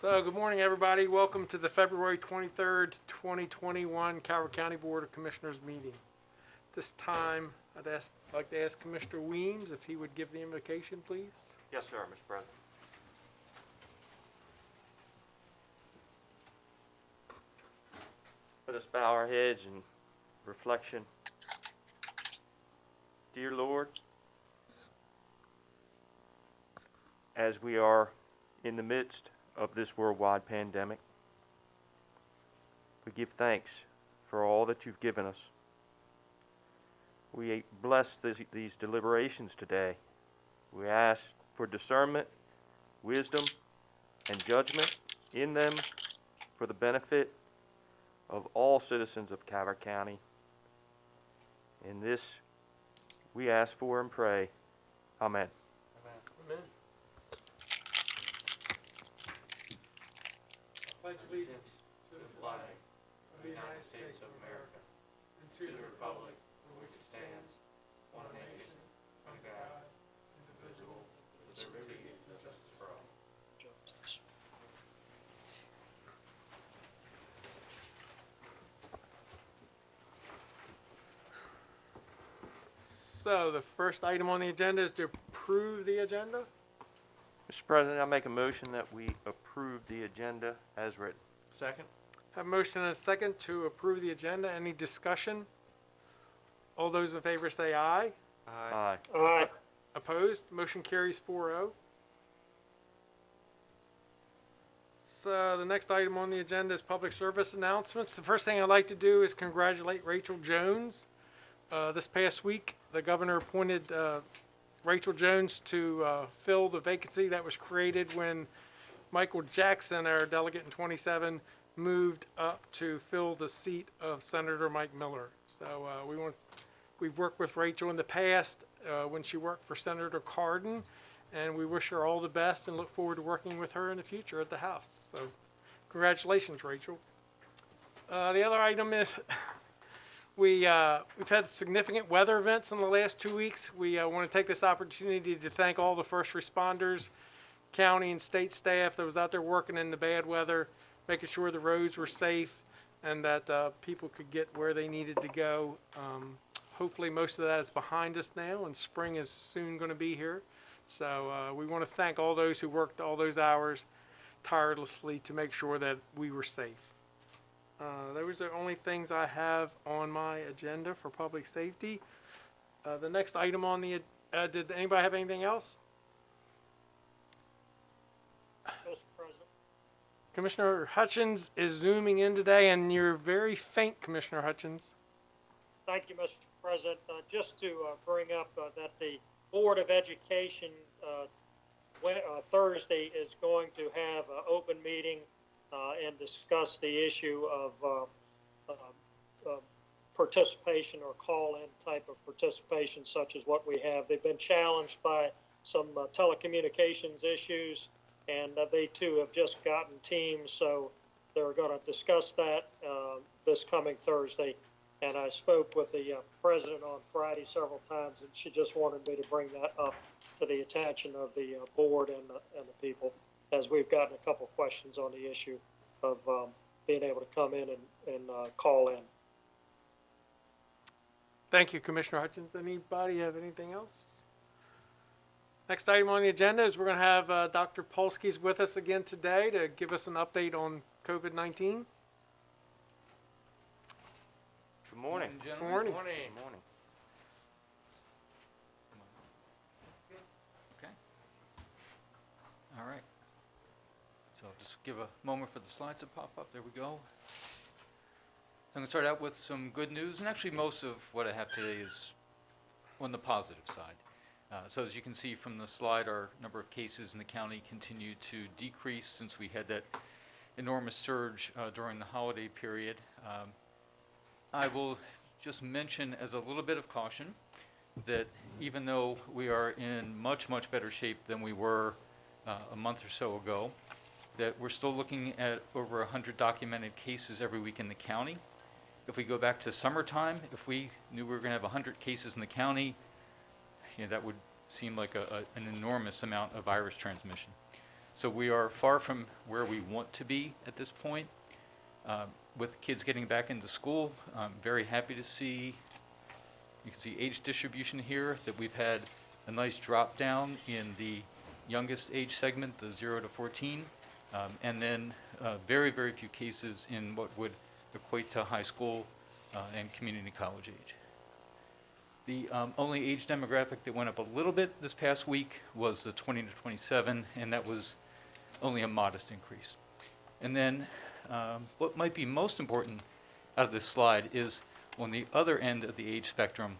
So, good morning, everybody. Welcome to the February 23rd, 2021 Calvert County Board of Commissioners meeting. This time, I'd like to ask Commissioner Weems if he would give the invocation, please. Yes, sir, Mr. President. Let us bow our heads in reflection. Dear Lord, as we are in the midst of this worldwide pandemic, we give thanks for all that you've given us. We bless these deliberations today. We ask for discernment, wisdom, and judgment in them for the benefit of all citizens of Calvert County. In this, we ask for and pray. Amen. Amen. Pledge allegiance to the flag of the United States of America and to the republic for which it stands, one nation, under God, indivisible, with liberty and justice for all. So the first item on the agenda is to approve the agenda. Mr. President, I make a motion that we approve the agenda as written. Second? Have a motion and a second to approve the agenda. Any discussion? All those in favor say aye. Aye. Aye. Opposed? Motion carries 4-0. So the next item on the agenda is public service announcements. The first thing I'd like to do is congratulate Rachel Jones. This past week, the governor appointed Rachel Jones to fill the vacancy that was created when Michael Jackson, our delegate in 27, moved up to fill the seat of Senator Mike Miller. So we've worked with Rachel in the past when she worked for Senator Cardin, and we wish her all the best and look forward to working with her in the future at the House. So congratulations, Rachel. The other item is we've had significant weather events in the last 2 weeks. We want to take this opportunity to thank all the first responders, county and state staff that was out there working in the bad weather, making sure the roads were safe and that people could get where they needed to go. Hopefully most of that is behind us now and spring is soon going to be here. So we want to thank all those who worked all those hours tirelessly to make sure that we were safe. Those are the only things I have on my agenda for public safety. The next item on the did anybody have anything else? Mr. President. Commissioner Hutchins is zooming in today, and you're very faint, Commissioner Hutchins. Thank you, Mr. President. Just to bring up that the Board of Education Thursday is going to have an open meeting and discuss the issue of participation or call-in type of participation such as what we have. They've been challenged by some telecommunications issues, and they too have just gotten teams, so they're going to discuss that this coming Thursday. And I spoke with the president on Friday several times, and she just wanted me to bring that up to the attention of the board and the people, as we've gotten a couple questions on the issue of being able to come in and call in. Thank you, Commissioner Hutchins. Anybody have anything else? Next item on the agenda is we're going to have Dr. Polsky's with us again today to give us an update on COVID-19. Good morning. Good morning. Morning. Good morning. Okay. All right. So just give a moment for the slides to pop up. There we go. So I'm going to start out with some good news, and actually most of what I have today is on the positive side. So as you can see from the slide, our number of cases in the county continue to decrease since we had that enormous surge during the holiday period. I will just mention as a little bit of caution that even though we are in much, much better shape than we were a month or so ago, that we're still looking at over 100 documented cases every week in the county. If we go back to summertime, if we knew we were going to have 100 cases in the county, that would seem like an enormous amount of virus transmission. So we are far from where we want to be at this point. With kids getting back into school, I'm very happy to see, you can see age distribution here, that we've had a nice drop down in the youngest age segment, the 0 to 14, and then very, very few cases in what would equate to high school and community college age. The only age demographic that went up a little bit this past week was the 20 to 27, and that was only a modest increase. And then what might be most important out of this slide is on the other end of the age spectrum,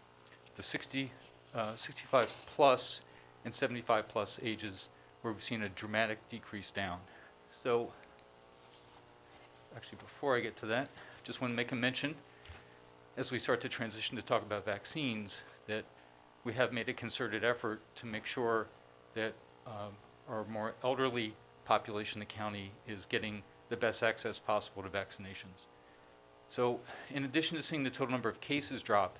the 65 plus and 75 plus ages, where we've seen a dramatic decrease down. So actually, before I get to that, just want to make a mention as we start to transition to talk about vaccines, that we have made a concerted effort to make sure that our more elderly population in the county is getting the best access possible to vaccinations. So in addition to seeing the total number of cases drop,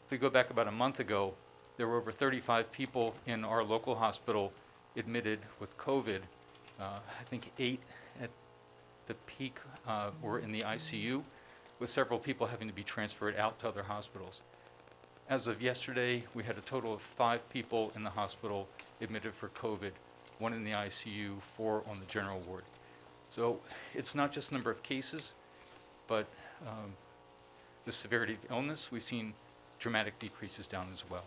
if we go back about a month ago, there were over 35 people in our local hospital admitted with COVID. I think 8 at the peak were in the ICU, with several people having to be transferred out to other hospitals. As of yesterday, we had a total of 5 people in the hospital admitted for COVID, 1 in the ICU, 4 on the general ward. So it's not just the number of cases, but the severity of illness. We've seen dramatic decreases down as well.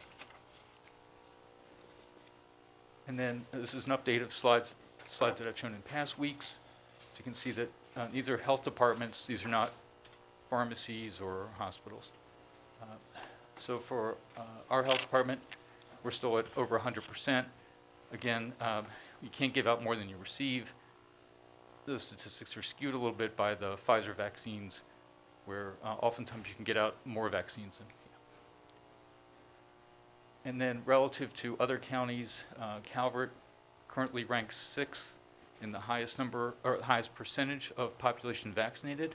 And then this is an update of slides that I've shown in past weeks. So you can see that these are health departments. These are not pharmacies or hospitals. So for our health department, we're still at over 100%. Again, you can't give out more than you receive. Those statistics are skewed a little bit by the Pfizer vaccines, where oftentimes you can get out more vaccines than. And then relative to other counties, Calvert currently ranks 6th in the highest number or highest percentage of population vaccinated.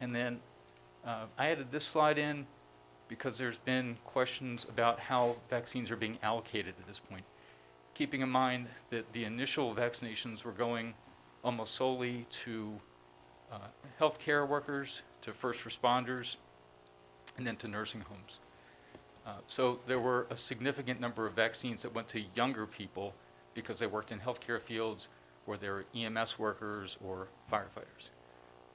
And then I added this slide in because there's been questions about how vaccines are being allocated at this point. Keeping in mind that the initial vaccinations were going almost solely to healthcare workers, to first responders, and then to nursing homes. So there were a significant number of vaccines that went to younger people because they worked in healthcare fields, or they were EMS workers or firefighters.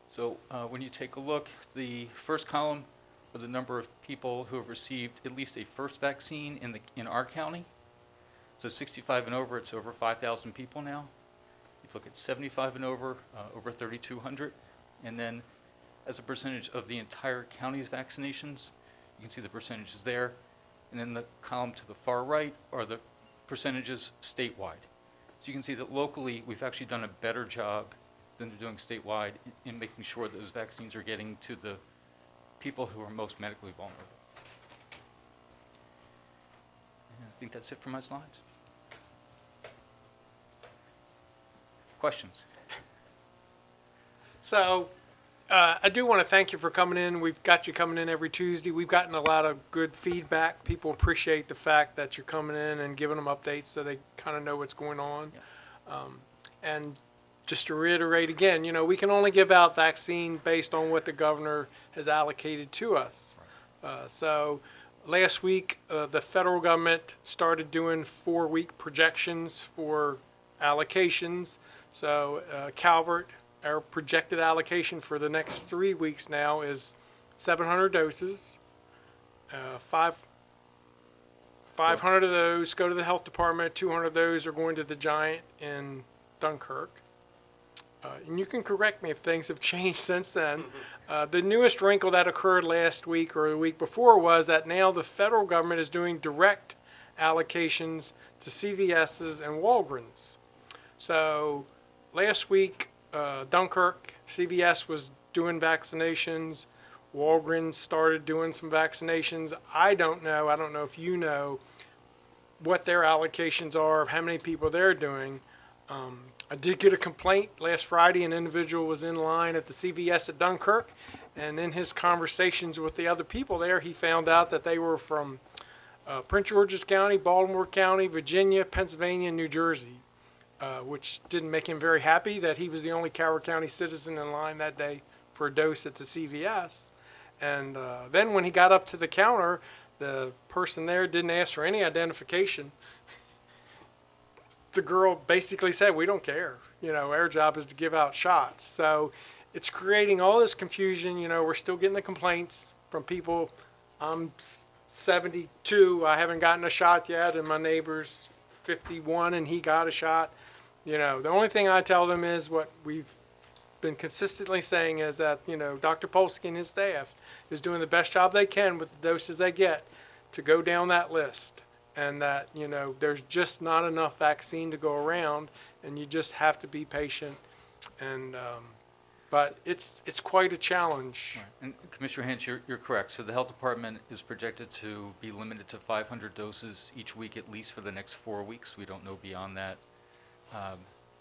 So when you take a look, the first column are the number of people who have received at least a first vaccine in our county. So 65 and over, it's over 5,000 people now. If you look at 75 and over, over 3,200. And then as a percentage of the entire county's vaccinations, you can see the percentages there. And then the column to the far right are the percentages statewide. So you can see that locally, we've actually done a better job than they're doing statewide in making sure that those vaccines are getting to the people who are most medically vulnerable. And I think that's it for my slides. Questions? So, I do want to thank you for coming in. We've got you coming in every Tuesday. We've gotten a lot of good feedback. People appreciate the fact that you're coming in and giving them updates so they kind of know what's going on. Yeah. And just to reiterate again, you know, we can only give out vaccine based on what the governor has allocated to us. So last week, the federal government started doing 4-week projections for allocations. So Calvert, our projected allocation for the next 3 weeks now is 700 doses. 500 of those go to the health department. 200 of those are going to the Giant in Dunkirk. And you can correct me if things have changed since then. The newest wrinkle that occurred last week or the week before was that now the federal government is doing direct allocations to CVS's and Walgreens. So last week, Dunkirk, CVS was doing vaccinations. Walgreens started doing some vaccinations. I don't know if you know what their allocations are of how many people they're doing. I did get a complaint last Friday. An individual was in line at the CVS at Dunkirk, and in his conversations with the other people there, he found out that they were from Prince George's County, Baltimore County, Virginia, Pennsylvania, and New Jersey, which didn't make him very happy that he was the only Coward County citizen in line that day for a dose at the CVS. And then when he got up to the counter, the person there didn't ask for any identification. The girl basically said, "We don't care. You know, our job is to give out shots." So it's creating all this confusion. You know, we're still getting the complaints from people. I'm 72, I haven't gotten a shot yet, and my neighbor's 51 and he got a shot. You know, the only thing I tell them is what we've been consistently saying is that, you know, Dr. Polsky and his staff is doing the best job they can with the doses they get to go down that list. And that, you know, there's just not enough vaccine to go around, and you just have to be patient. And but it's quite a challenge. Right. And Commissioner Hance, you're correct. So the health department is projected to be limited to 500 doses each week, at least for the next 4 weeks. We don't know beyond that.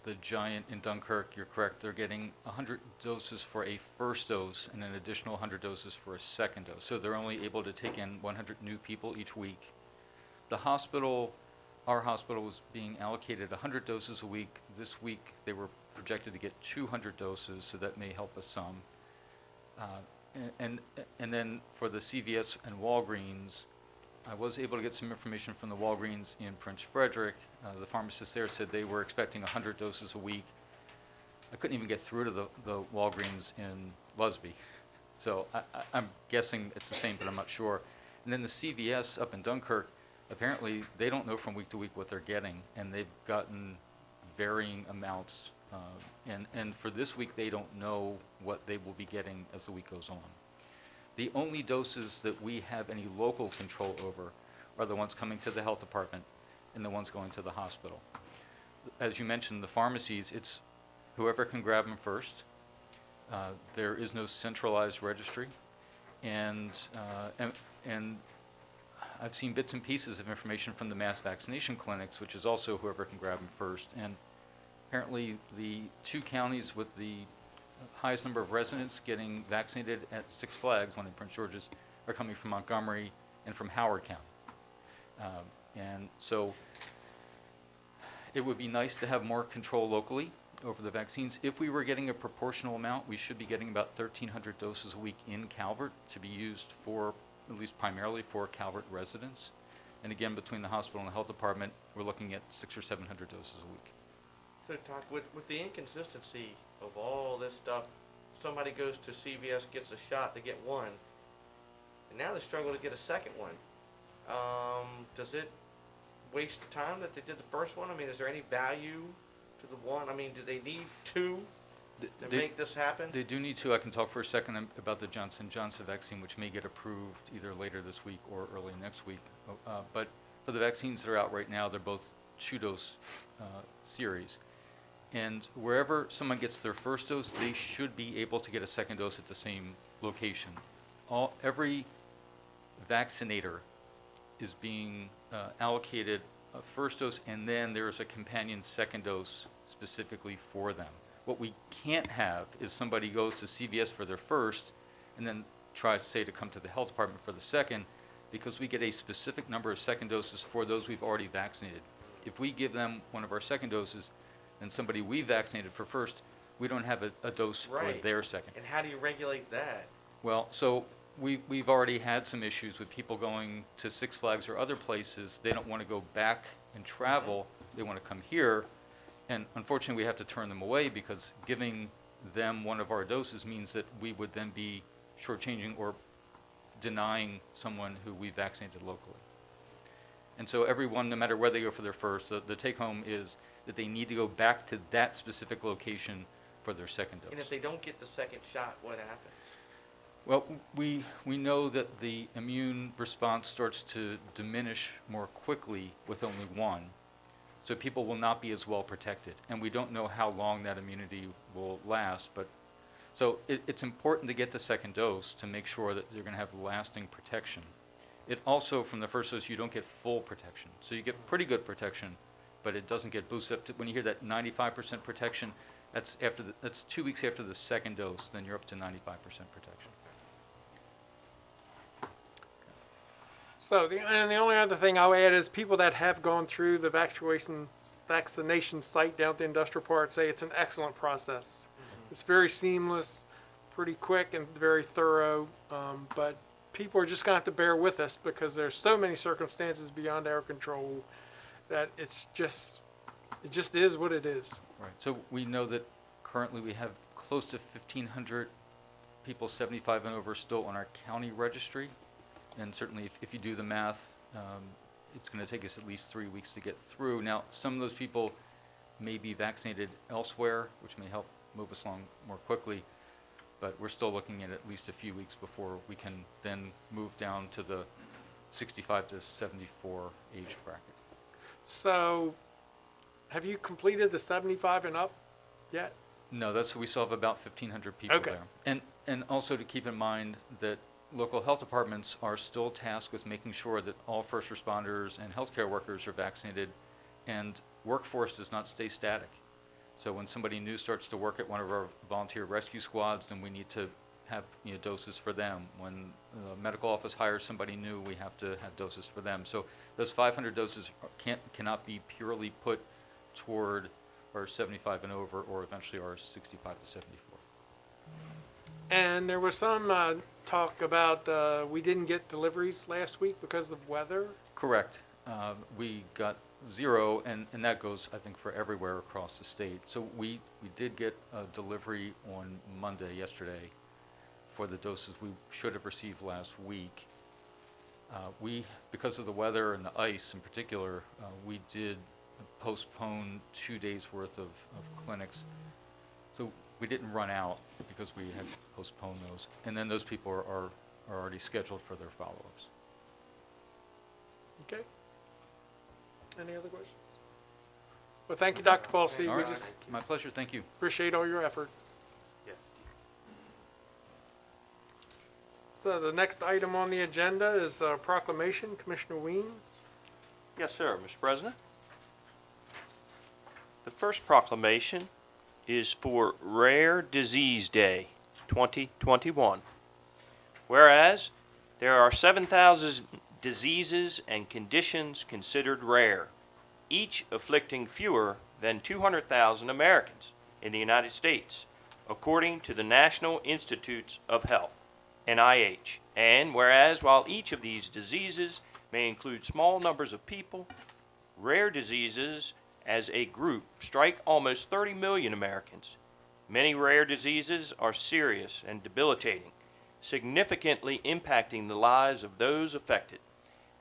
The Giant in Dunkirk, you're correct, they're getting 100 doses for a first dose and an additional 100 doses for a second dose. So they're only able to take in 100 new people each week. The hospital, our hospital, was being allocated 100 doses a week. This week they were projected to get 200 doses, so that may help us some. And then for the CVS and Walgreens, I was able to get some information from the Walgreens in Prince Frederick. The pharmacist there said they were expecting 100 doses a week. I couldn't even get through to the Walgreens in Lusby. So I'm guessing it's the same, but I'm not sure. And then the CVS up in Dunkirk, apparently they don't know from week to week what they're getting, and they've gotten varying amounts. And for this week, they don't know what they will be getting as the week goes on. The only doses that we have any local control over are the ones coming to the health department and the ones going to the hospital. As you mentioned, the pharmacies, it's whoever can grab them first. There is no centralized registry, and I've seen bits and pieces of information from the mass vaccination clinics, which is also whoever can grab them first. And apparently, the 2 counties with the highest number of residents getting vaccinated at Six Flags, one in Prince George's, are coming from Montgomery and from Howard County. And so it would be nice to have more control locally over the vaccines. If we were getting a proportional amount, we should be getting about 1,300 doses a week in Calvert to be used for, at least primarily for Calvert residents. And again, between the hospital and the health department, we're looking at 600 or 700 doses a week. So, Doc, with the inconsistency of all this stuff, somebody goes to CVS, gets a shot, they get one, and now they struggle to get a second one. Does it waste the time that they did the first one? I mean, is there any value to the one? I mean, do they need 2 to make this happen? They do need to. I can talk for a second about the Johnson & Johnson vaccine, which may get approved either later this week or early next week. But for the vaccines that are out right now, they're both 2-dose series. And wherever someone gets their first dose, they should be able to get a second dose at the same location. Every vaccinator is being allocated a first dose, and then there is a companion second dose specifically for them. What we can't have is somebody goes to CVS for their first and then tries, say, to come to the health department for the second, because we get a specific number of second doses for those we've already vaccinated. If we give them one of our second doses, and somebody we vaccinated for first, we don't have a dose for their second. And how do you regulate that? Well, so we've already had some issues with people going to Six Flags or other places. They don't want to go back and travel. They want to come here. And unfortunately, we have to turn them away because giving them one of our doses means that we would then be shortchanging or denying someone who we vaccinated locally. And so everyone, no matter where they go for their first, the take-home is that they need to go back to that specific location for their second dose. And if they don't get the second shot, what happens? Well, we know that the immune response starts to diminish more quickly with only one. So people will not be as well protected. And we don't know how long that immunity will last. But so it's important to get the second dose to make sure that you're going to have lasting protection. It also, from the first dose, you don't get full protection. So you get pretty good protection, but it doesn't get boosted up to, when you hear that 95% protection, that's 2 weeks after the second dose, then you're up to 95% protection. So and the only other thing I'll add is people that have gone through the vaccination site down at the industrial park say it's an excellent process. It's very seamless, pretty quick and very thorough. But people are just gonna have to bear with us because there's so many circumstances beyond our control that it just is what it is. Right. So we know that currently we have close to 1,500 people 75 and over still on our county registry. And certainly if you do the math, it's going to take us at least 3 weeks to get through. Now, some of those people may be vaccinated elsewhere, which may help move us along more quickly. But we're still looking at least a few weeks before we can then move down to the 65 to 74 age bracket. So, have you completed the 75 and up yet? No, we still have about 1,500 people Okay. there. And also to keep in mind that local health departments are still tasked with making sure that all first responders and healthcare workers are vaccinated, and workforce does not stay static. So when somebody new starts to work at one of our volunteer rescue squads, then we need to have doses for them. When the medical office hires somebody new, we have to have doses for them. So those 500 doses cannot be purely put toward our 75 and over, or eventually our 65 to 74. And there was some talk about we didn't get deliveries last week because of weather. Correct. We got 0, and that goes, I think, for everywhere across the state. So we did get a delivery on Monday, yesterday, for the doses we should have received last week. Because of the weather and the ice in particular, we did postpone 2 days worth of clinics. So we didn't run out because we had postponed those. And then those people are already scheduled for their follow-ups. Okay. Any other questions? Well, thank you, Dr. Paulsey. All We right. just My pleasure. Thank you. appreciate all your effort. Yes. So the next item on the agenda is proclamation. Commissioner Weems. Yes, sir, Mr. President. The first proclamation is for Rare Disease Day 2021. Whereas there are 7,000 diseases and conditions considered rare, each afflicting fewer than 200,000 Americans in the United States, according to the National Institutes of Health, NIH. And whereas while each of these diseases may include small numbers of people, rare diseases as a group strike almost 30 million Americans. Many rare diseases are serious and debilitating, significantly impacting the lives of those affected.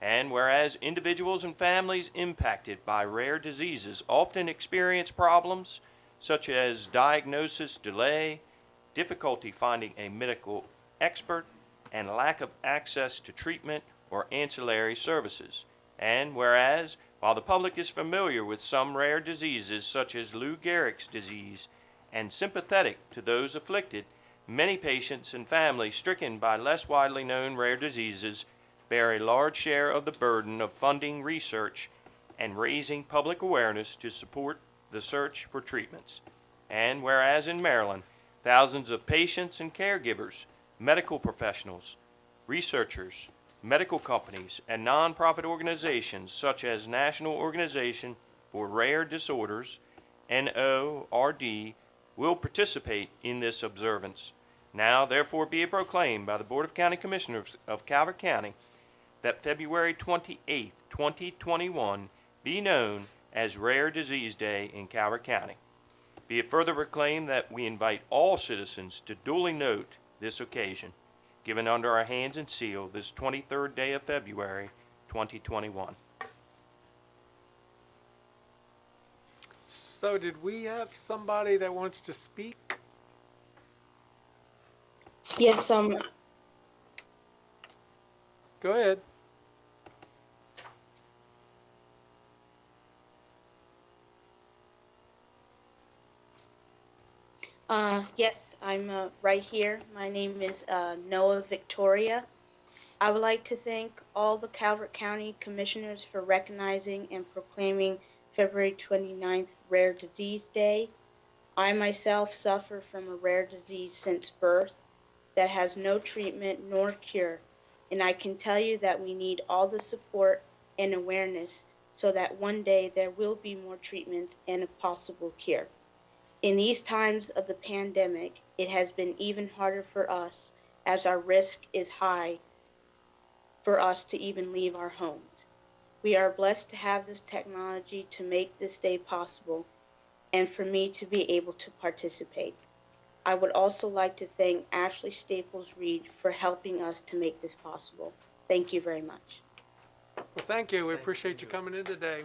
And whereas individuals and families impacted by rare diseases often experience problems such as diagnosis delay, difficulty finding a medical expert, and lack of access to treatment or ancillary services. And whereas, while the public is familiar with some rare diseases such as Lou Gehrig's disease and sympathetic to those afflicted, many patients and families stricken by less widely known rare diseases bear a large share of the burden of funding research and raising public awareness to support the search for treatments. And whereas in Maryland, thousands of patients and caregivers, medical professionals, researchers, medical companies, and nonprofit organizations such as National Organization for Rare Disorders, NORD, will participate in this observance. Now, therefore, be it proclaimed by the Board of County Commissioners of Calvert County that February 28, 2021, be known as Rare Disease Day in Calvert County. Be it further proclaimed that we invite all citizens to duly note this occasion, given under our hands and seal this 23rd day of February, 2021. So did we have somebody that wants to speak? Yes, Go ahead. yes, I'm right here. My name is Noah Victoria. I would like to thank all the Calvert County Commissioners for recognizing and proclaiming February 29th Rare Disease Day. I myself suffer from a rare disease since birth that has no treatment nor cure. And I can tell you that we need all the support and awareness so that one day there will be more treatments and a possible cure. In these times of the pandemic, it has been even harder for us as our risk is high for us to even leave our homes. We are blessed to have this technology to make this day possible and for me to be able to participate. I would also like to thank Ashley Staples Reed for helping us to make this possible. Thank you very much. Well, thank you. We appreciate you coming in today.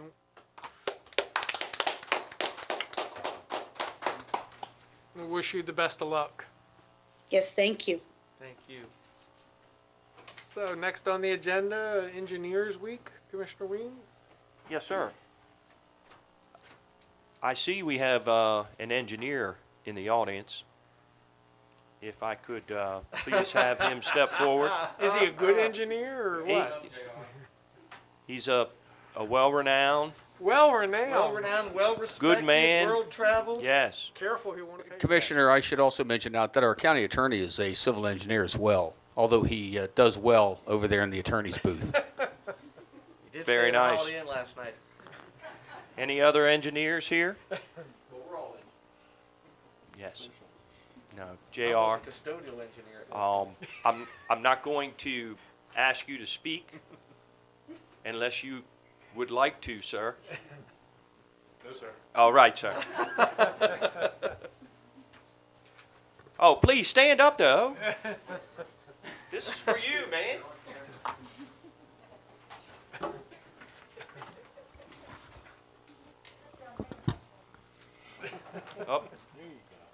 We wish you the best of luck. Yes, thank you. Thank you. So next on the agenda, Engineers Week, Commissioner Weems. Yes, sir. I see we have an engineer in the audience. If I could please have him step forward. Is he a good engineer or He- what? He's a well-renowned, Well-renowned. Well-renowned, well-respected, Good man. world-traveled. yes. Careful, he won't take Commissioner, I should also mention out that our county attorney is a civil engineer as well, although he does well over there in the attorney's booth. He did Very stay at the nice. Holiday Inn last night. Any other engineers here? Yes. No. JR. Almost a custodial engineer. I'm not going to ask you to speak unless you would like to, sir. No, sir. All right, sir. Oh, please stand up, though. This is for you, man. Oh,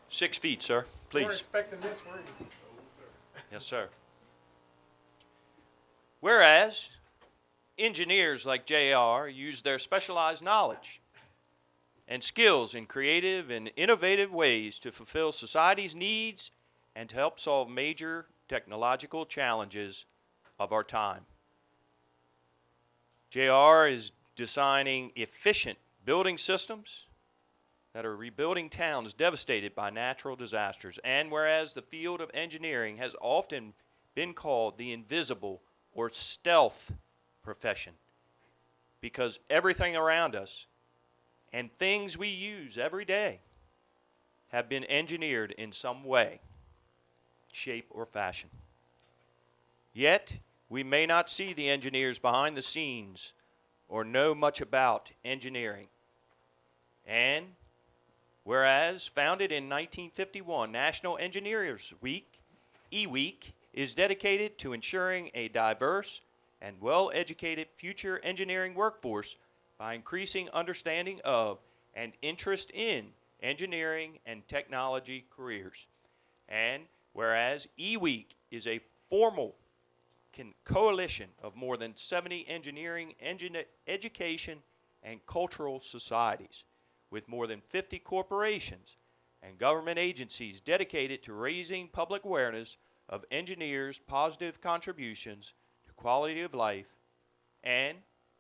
6 feet, sir. We're Please. expecting this, were you? Yes, sir. Whereas engineers like JR use their specialized knowledge and skills in creative and innovative ways to fulfill society's needs and to help solve major technological challenges of our time. JR is designing efficient building systems that are rebuilding towns devastated by natural disasters. And whereas the field of engineering has often been called the invisible or stealth profession, because everything around us and things we use every day have been engineered in some way, shape, or fashion. Yet, we may not see the engineers behind the scenes or know much about engineering. And whereas founded in 1951, National Engineers Week, E-Week, is dedicated to ensuring a diverse and well-educated future engineering workforce by increasing understanding of and interest in engineering and technology careers. And whereas E-Week is a formal coalition of more than 70 engineering, education, and cultural societies, with more than 50 corporations and government agencies dedicated to raising public awareness of engineers' positive contributions to quality of life. And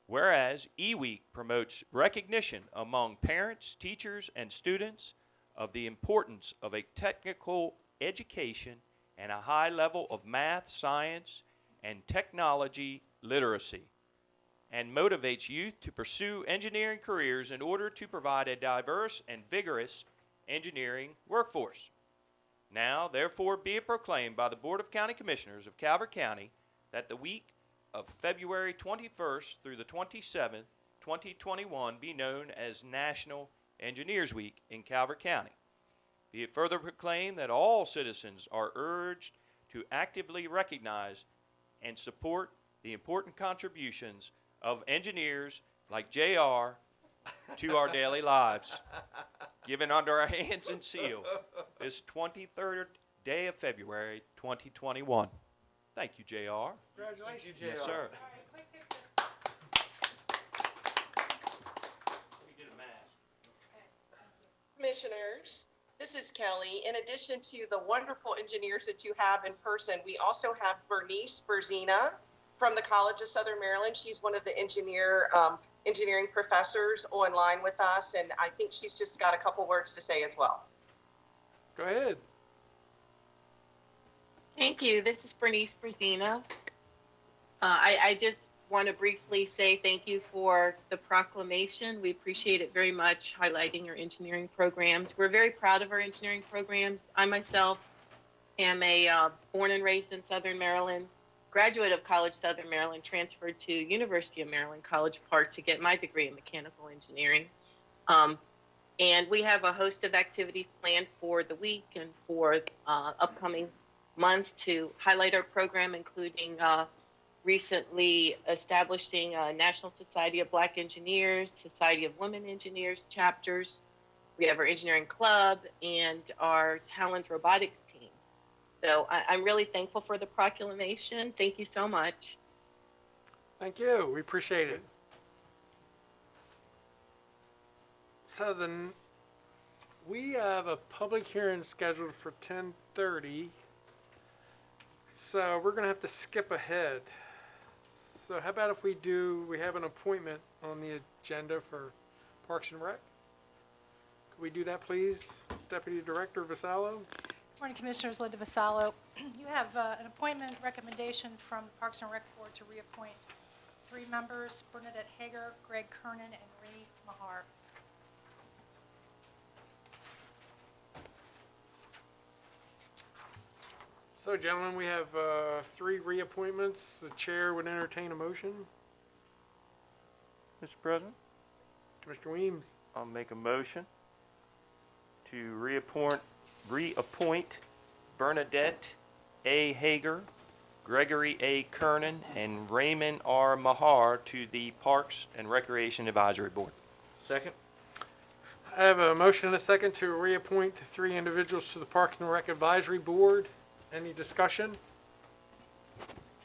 whereas E-Week promotes recognition among parents, teachers, and students of the importance of a technical education and a high level of math, science, and technology literacy, and motivates youth to pursue engineering careers in order to provide a diverse and vigorous engineering workforce. Now, therefore, be it proclaimed by the Board of County Commissioners of Calvert County that the week of February 21st through the 27th, 2021 be known as National Engineers Week in Calvert County. Be it further proclaimed that all citizens are urged to actively recognize and support the important contributions of engineers like JR to our daily lives, given under our hands and seal this 23rd day of February 2021. Thank you, JR. Congratulations. Yes, sir. Let me get a mask. Commissioners, this is Kelly. In addition to the wonderful engineers that you have in person, we also have Bernice Berzina from the College of Southern Maryland. She's one of the engineering professors online with us, and I think she's just got a couple words to say as well. Go ahead. Thank you. This is Bernice Berzina. I just want to briefly say thank you for the proclamation. We appreciate it very much, highlighting your engineering programs. We're very proud of our engineering programs. I myself am a born and raised in Southern Maryland, graduate of College Southern Maryland, transferred to University of Maryland College Park to get my degree in mechanical engineering. And we have a host of activities planned for the week and for upcoming month to highlight our program, including recently establishing a National Society of Black Engineers, Society of Women Engineers chapters. We have our engineering club and our Talent Robotics team. So I'm really thankful for the proclamation. Thank you so much. Thank you. We appreciate it. So we have a public hearing scheduled for 10:30. So we're gonna have to skip ahead. So how about if we have an appointment on the agenda for Parks and Rec? Could we do that, please? Deputy Director Vassallo? Morning, Commissioners. Linda Vassallo. You have an appointment recommendation from the Parks and Rec Board to reappoint 3 members, Bernadette Hager, Greg Kernan, and Ray Mahar. So gentlemen, we have 3 reappointments. The chair would entertain a motion. Mr. President, Mr. Weems. I'll make a motion to reappoint Bernadette A. Hager, Gregory A. Kernan, and Raymond R. Mahar to the Parks and Recreation Advisory Board. Second? I have a motion and a second to reappoint the 3 individuals to the Park and Rec Advisory Board. Any discussion?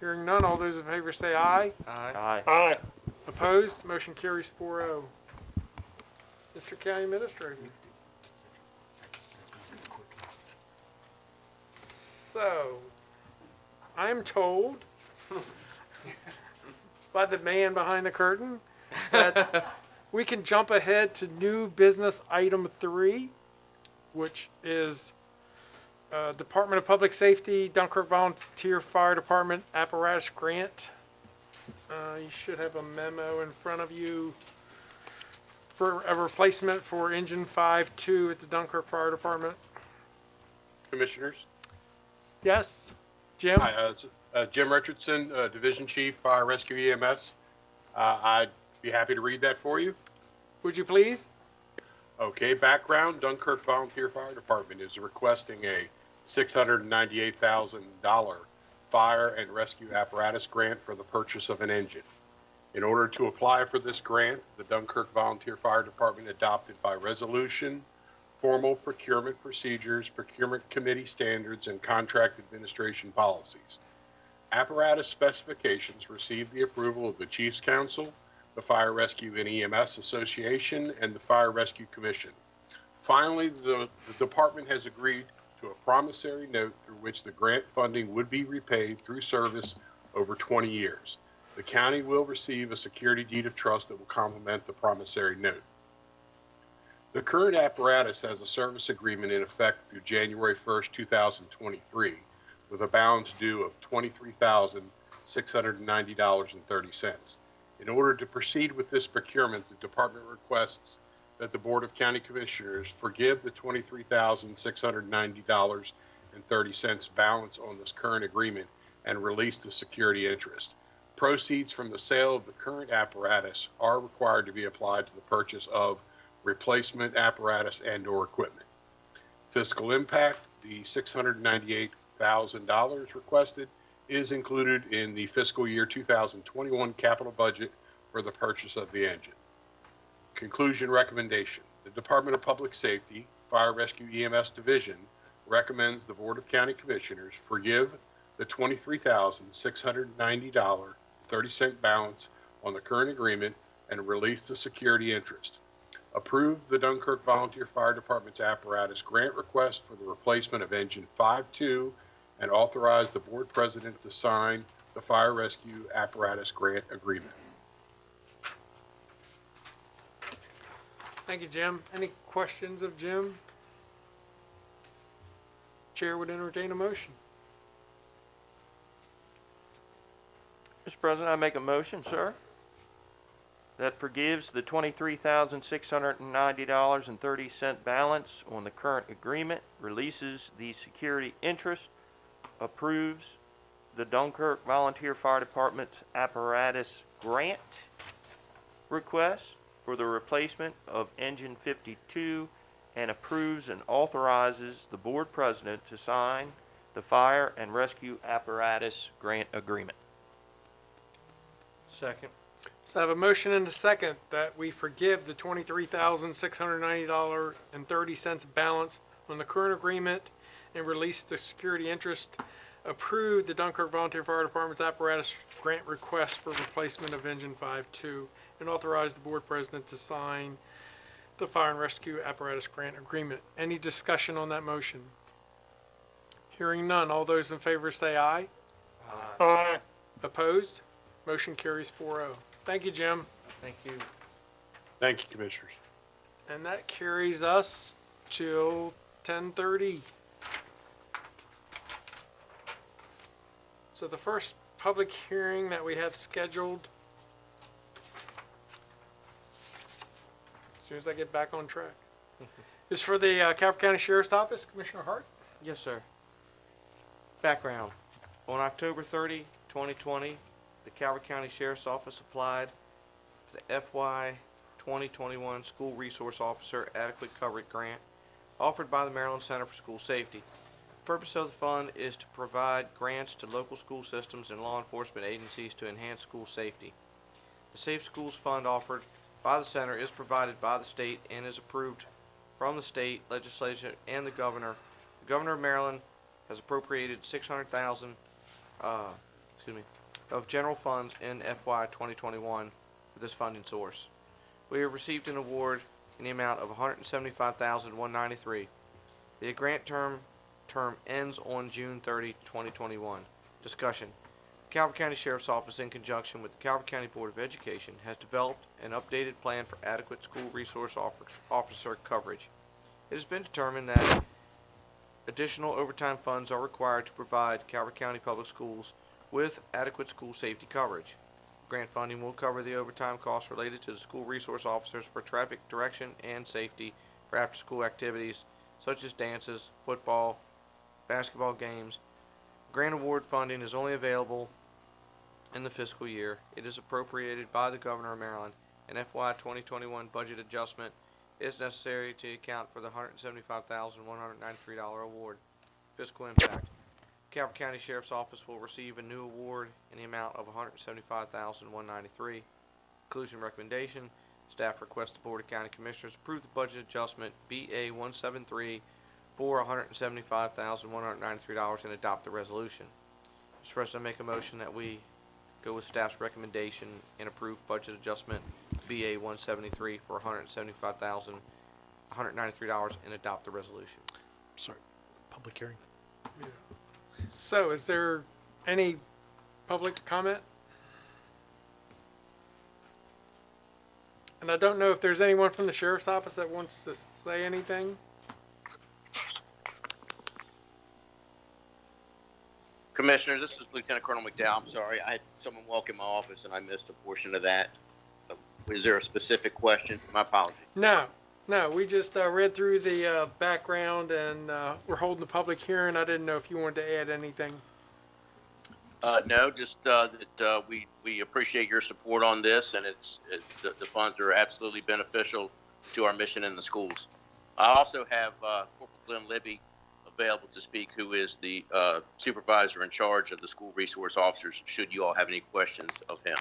Hearing none, all those in favor say aye. Aye. Aye. Opposed? Motion carries 4-0. Mr. County Administrator. So, I'm told by the man behind the curtain that we can jump ahead to new business item 3, which is Department of Public Safety, Dunkirk Volunteer Fire Department Apparatus Grant. You should have a memo in front of you for a replacement for Engine 5-2 at the Dunkirk Fire Department. Commissioners. Yes, Jim? Hi, Jim Richardson, Division Chief, Fire Rescue EMS. I'd be happy to read that for you. Would you please? Okay, background, Dunkirk Volunteer Fire Department is requesting a $698,000 fire and rescue apparatus grant for the purchase of an engine. In order to apply for this grant, the Dunkirk Volunteer Fire Department adopted by resolution formal procurement procedures, procurement committee standards, and contract administration policies. Apparatus specifications received the approval of the Chiefs Council, the Fire Rescue and EMS Association, and the Fire Rescue Commission. Finally, the department has agreed to a promissory note through which the grant funding would be repaid through service over 20 years. The county will receive a security deed of trust that will complement the promissory note. The current apparatus has a service agreement in effect through January 1st, 2023, with a balance due of $23,690.30. In order to proceed with this procurement, the department requests that the Board of County Commissioners forgive the $23,690.30 balance on this current agreement and release the security interest. Proceeds from the sale of the current apparatus are required to be applied to the purchase of replacement apparatus and/or equipment. Fiscal impact, the $698,000 requested is included in the fiscal year 2021 capital budget for the purchase of the engine. Conclusion recommendation. The Department of Public Safety, Fire Rescue EMS Division recommends the Board of County Commissioners forgive the $23,690.30 balance on the current agreement and release the security interest. Approve the Dunkirk Volunteer Fire Department's apparatus grant request for the replacement of Engine 5-2 and authorize the board president to sign the fire rescue apparatus grant agreement. Thank you, Jim. Any questions of Jim? Chair would entertain a motion. Mr. President, I make a motion, sir, that forgives the $23,690.30 balance on the current agreement, releases the security interest, approves the Dunkirk Volunteer Fire Department's apparatus grant request for the replacement of Engine 52, and approves and authorizes the board president to sign the fire and rescue apparatus grant agreement. Second. So I have a motion and a second that we forgive the $23,690.30 balance on the current agreement and release the security interest, approve the Dunkirk Volunteer Fire Department's apparatus grant request for replacement of Engine 52, and authorize the board president to sign the fire and rescue apparatus grant agreement. Any discussion on that motion? Hearing none. All those in favor say aye. Aye. Opposed? Motion carries 4-0. Thank you, Jim. Thank you. Thank you, Commissioners. And that carries us till 10:30. So the first public hearing that we have scheduled, as soon as I get back on track, is for the Calvert County Sheriff's Office. Commissioner Hart? Yes, sir. Background. On October 30, 2020, the Calvert County Sheriff's Office applied for the FY 2021 School Resource Officer Adequate Coverage Grant offered by the Maryland Center for School Safety. The purpose of the fund is to provide grants to local school systems and law enforcement agencies to enhance school safety. The Safe Schools Fund offered by the center is provided by the state and is approved from the state legislature and the governor. The governor of Maryland has appropriated $600,000 of general funds in FY 2021 for this funding source. We have received an award in the amount of $175,193. The grant term ends on June 30, 2021. Discussion. The Calvert County Sheriff's Office, in conjunction with the Calvert County Board of Education, has developed an updated plan for adequate school resource officer coverage. It has been determined that additional overtime funds are required to provide Calvert County Public Schools with adequate school safety coverage. Grant funding will cover the overtime costs related to the school resource officers for traffic direction and safety for after-school activities such as dances, football, basketball games. Grant award funding is only available in the fiscal year. It is appropriated by the Governor of Maryland. An FY 2021 budget adjustment is necessary to account for the $175,193 award. Fiscal impact. Calvert County Sheriff's Office will receive a new award in the amount of $175,193. Conclusion recommendation. Staff requests the Board of County Commissioners approve the budget adjustment BA 173 for $175,193 and adopt the resolution. Mr. President, I make a motion that we go with staff's recommendation and approve budget adjustment BA 173 for $175,193 and adopt the resolution. Sorry, public hearing. So is there any public comment? And I don't know if there's anyone from the Sheriff's Office that wants to say anything. Commissioner, this is Lieutenant Colonel McDowell. I'm sorry, I had someone walk in my office and I missed a portion of that. Is there a specific question? My apologies. No, we just read through the background and we're holding the public hearing. I didn't know if you wanted to add anything. No, just that we appreciate your support on this, and the funds are absolutely beneficial to our mission in the schools. I also have Corporal Glenn Libby available to speak, who is the supervisor in charge of the school resource officers, should you all have any questions of him.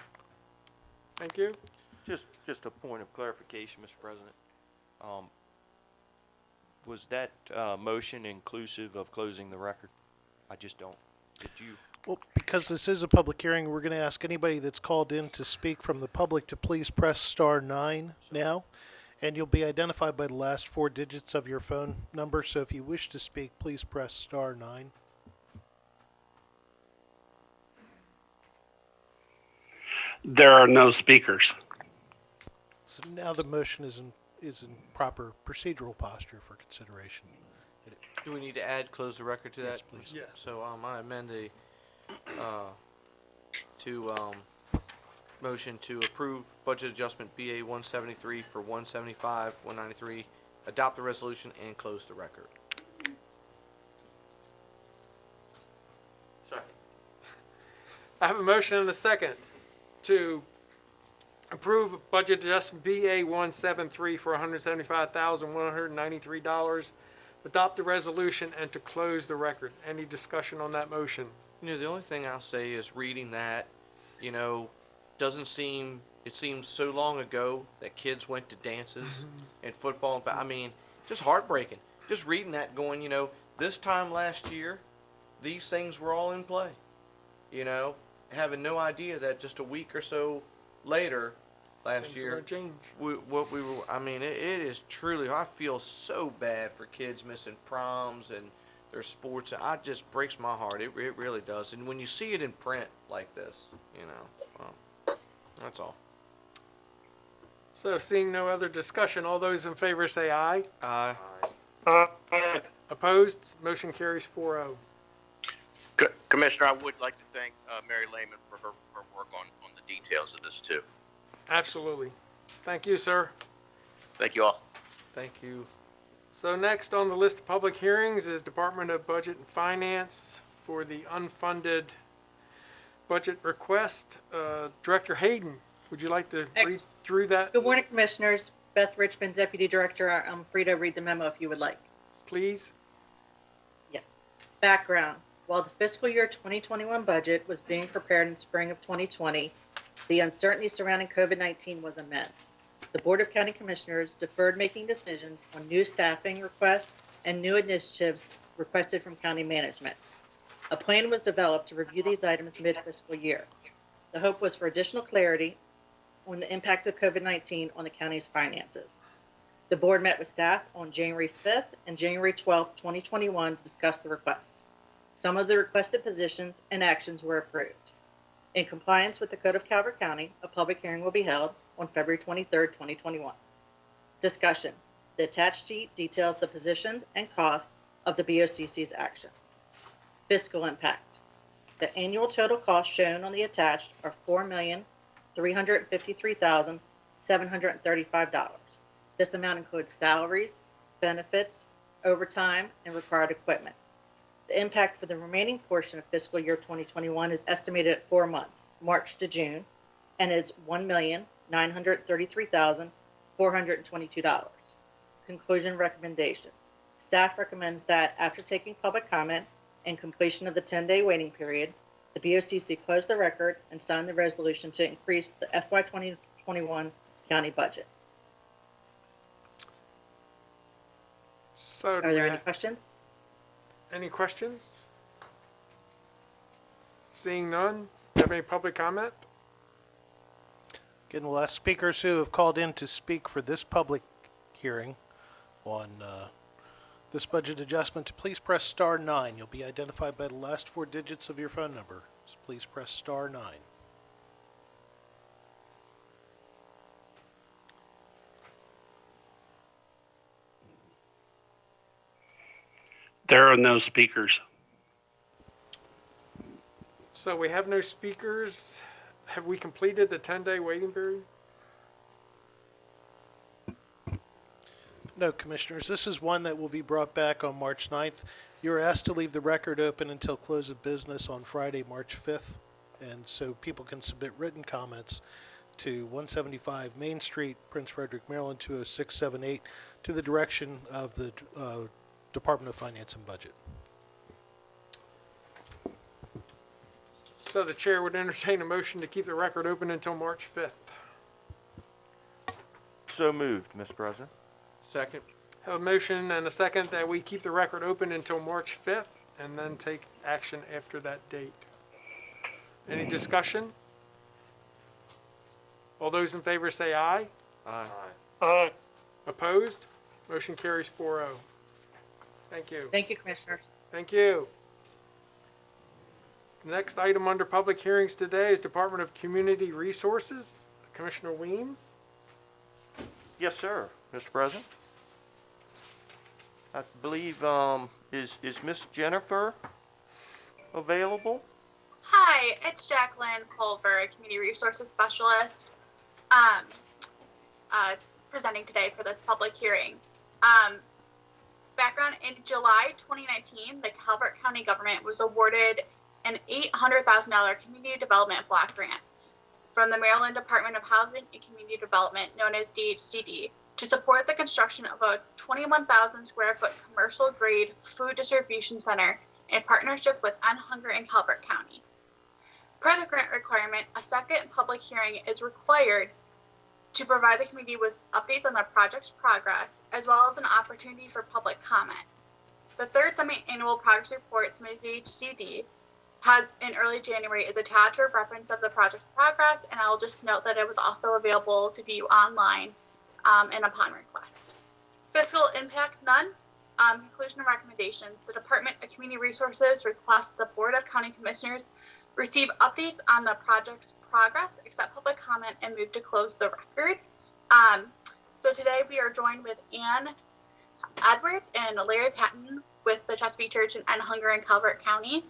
Thank you. Just a point of clarification, Mr. President. Was that motion inclusive of closing the record? I just don't. Did you? Well, because this is a public hearing, we're going to ask anybody that's called in to speak from the public to please press *9 now, and you'll be identified by the last 4 digits of your phone number. So if you wish to speak, please press *9. There are no speakers. So now the motion is in proper procedural posture for consideration. Do we need to add close the record to that? Yes, please. Yes. So I amend the to, motion to approve budget adjustment BA 173 for 175, 193, adopt the resolution and close the record. Second. I have a motion and a second to approve budget adjustment BA 173 for $175,193, adopt the resolution, and to close the record. Any discussion on that motion? You know, the only thing I'll say is reading that, you know, it seems so long ago that kids went to dances and football, but I mean, just heartbreaking. Just reading that going, you know, this time last year, these things were all in play. You know, having no idea that just a week or so later, last Things are year, gonna change. I mean, it is truly, I feel so bad for kids missing proms and their sports. It just breaks my heart. It really does. And when you see it in print like this, you know, well, that's all. So seeing no other discussion, all those in favor say aye. Aye. Opposed? Motion carries 4-0. Commissioner, I would like to thank Mary Lehman for her work on the details of this too. Absolutely. Thank you, sir. Thank you all. Thank you. So next on the list of public hearings is Department of Budget and Finance for the unfunded budget request. Director Hayden, would you like to read through that, Good morning, Commissioners. Beth Richmond, Deputy Director. I'm free to read the memo if you would like. please? Yes. Background. While the fiscal year 2021 budget was being prepared in spring of 2020, the uncertainty surrounding COVID-19 was immense. The Board of County Commissioners deferred making decisions on new staffing requests and new initiatives requested from county management. A plan was developed to review these items mid-fiscal year. The hope was for additional clarity on the impact of COVID-19 on the county's finances. The board met with staff on January 5th and January 12th, 2021 to discuss the request. Some of the requested positions and actions were approved. In compliance with the Code of Calvert County, a public hearing will be held on February 23rd, 2021. Discussion. The attached sheet details the positions and costs of the BOCC's actions. Fiscal impact. The annual total costs shown on the attached are $4,353,735. This amount includes salaries, benefits, overtime, and required equipment. The impact for the remaining portion of fiscal year 2021 is estimated at 4 months, March to June, and is $1,933,422. Conclusion recommendation. Staff recommends that after taking public comment and completion of the 10-day waiting period, the BOCC close the record and sign the resolution to increase the FY 2021 county budget. So Are there any questions? Any questions? Seeing none, do you have any public comment? Again, we'll ask speakers who have called in to speak for this public hearing on this budget adjustment to please press star 9. You'll be identified by the last 4 digits of your phone number. So please press star 9. There are no speakers. So we have no speakers. Have we completed the 10-day waiting period? No, Commissioners, this is one that will be brought back on March 9th. You are asked to leave the record open until close of business on Friday, March 5th, and so people can submit written comments to 175 Main Street, Prince Frederick, Maryland, 20678, to the direction of the Department of Finance and Budget. So the chair would entertain a motion to keep the record open until March 5th. So moved, Mr. President. Second. Have a motion and a second that we keep the record open until March 5th and then take action after that date. Any discussion? All those in favor say aye. Aye. Aye. Opposed? Motion carries 4-0. Thank you. Thank you, Commissioners. Thank you. The next item under public hearings today is Department of Community Resources. Commissioner Weems. Yes, sir, Mr. President. I believe, is Miss Jennifer available? Hi, it's Jacqueline Culver, a Community Resources Specialist, um, presenting today for this public hearing. Background, in July 2019, the Calvert County government was awarded an $800,000 community development block grant from the Maryland Department of Housing and Community Development, known as DHCD, to support the construction of a 21,000 square foot commercial grade food distribution center in partnership with End Hunger in Calvert County. Per the grant requirement, a second public hearing is required to provide the community with updates on the project's progress, as well as an opportunity for public comment. The third semi-annual progress report submitted to HCD has in early January is attached for reference of the project's progress, and I'll just note that it was also available to view online and upon request. Fiscal impact, none. Conclusion and recommendations. The Department of Community Resources requests the Board of County Commissioners receive updates on the project's progress, accept public comment, and move to close the record. So today we are joined with Ann Edwards and Larry Patton with the Chesapeake Church and End Hunger in Calvert County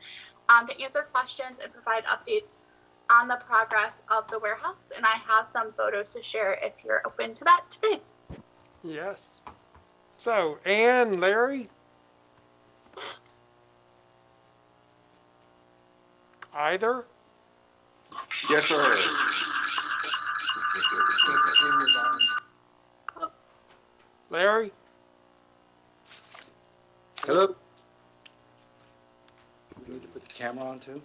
to answer questions and provide updates on the progress of the warehouse. And I have some photos to share if you're open to that today. Yes. So, Ann, Larry? Either? Yes, sir. Larry? Hello? We need to put the camera on too?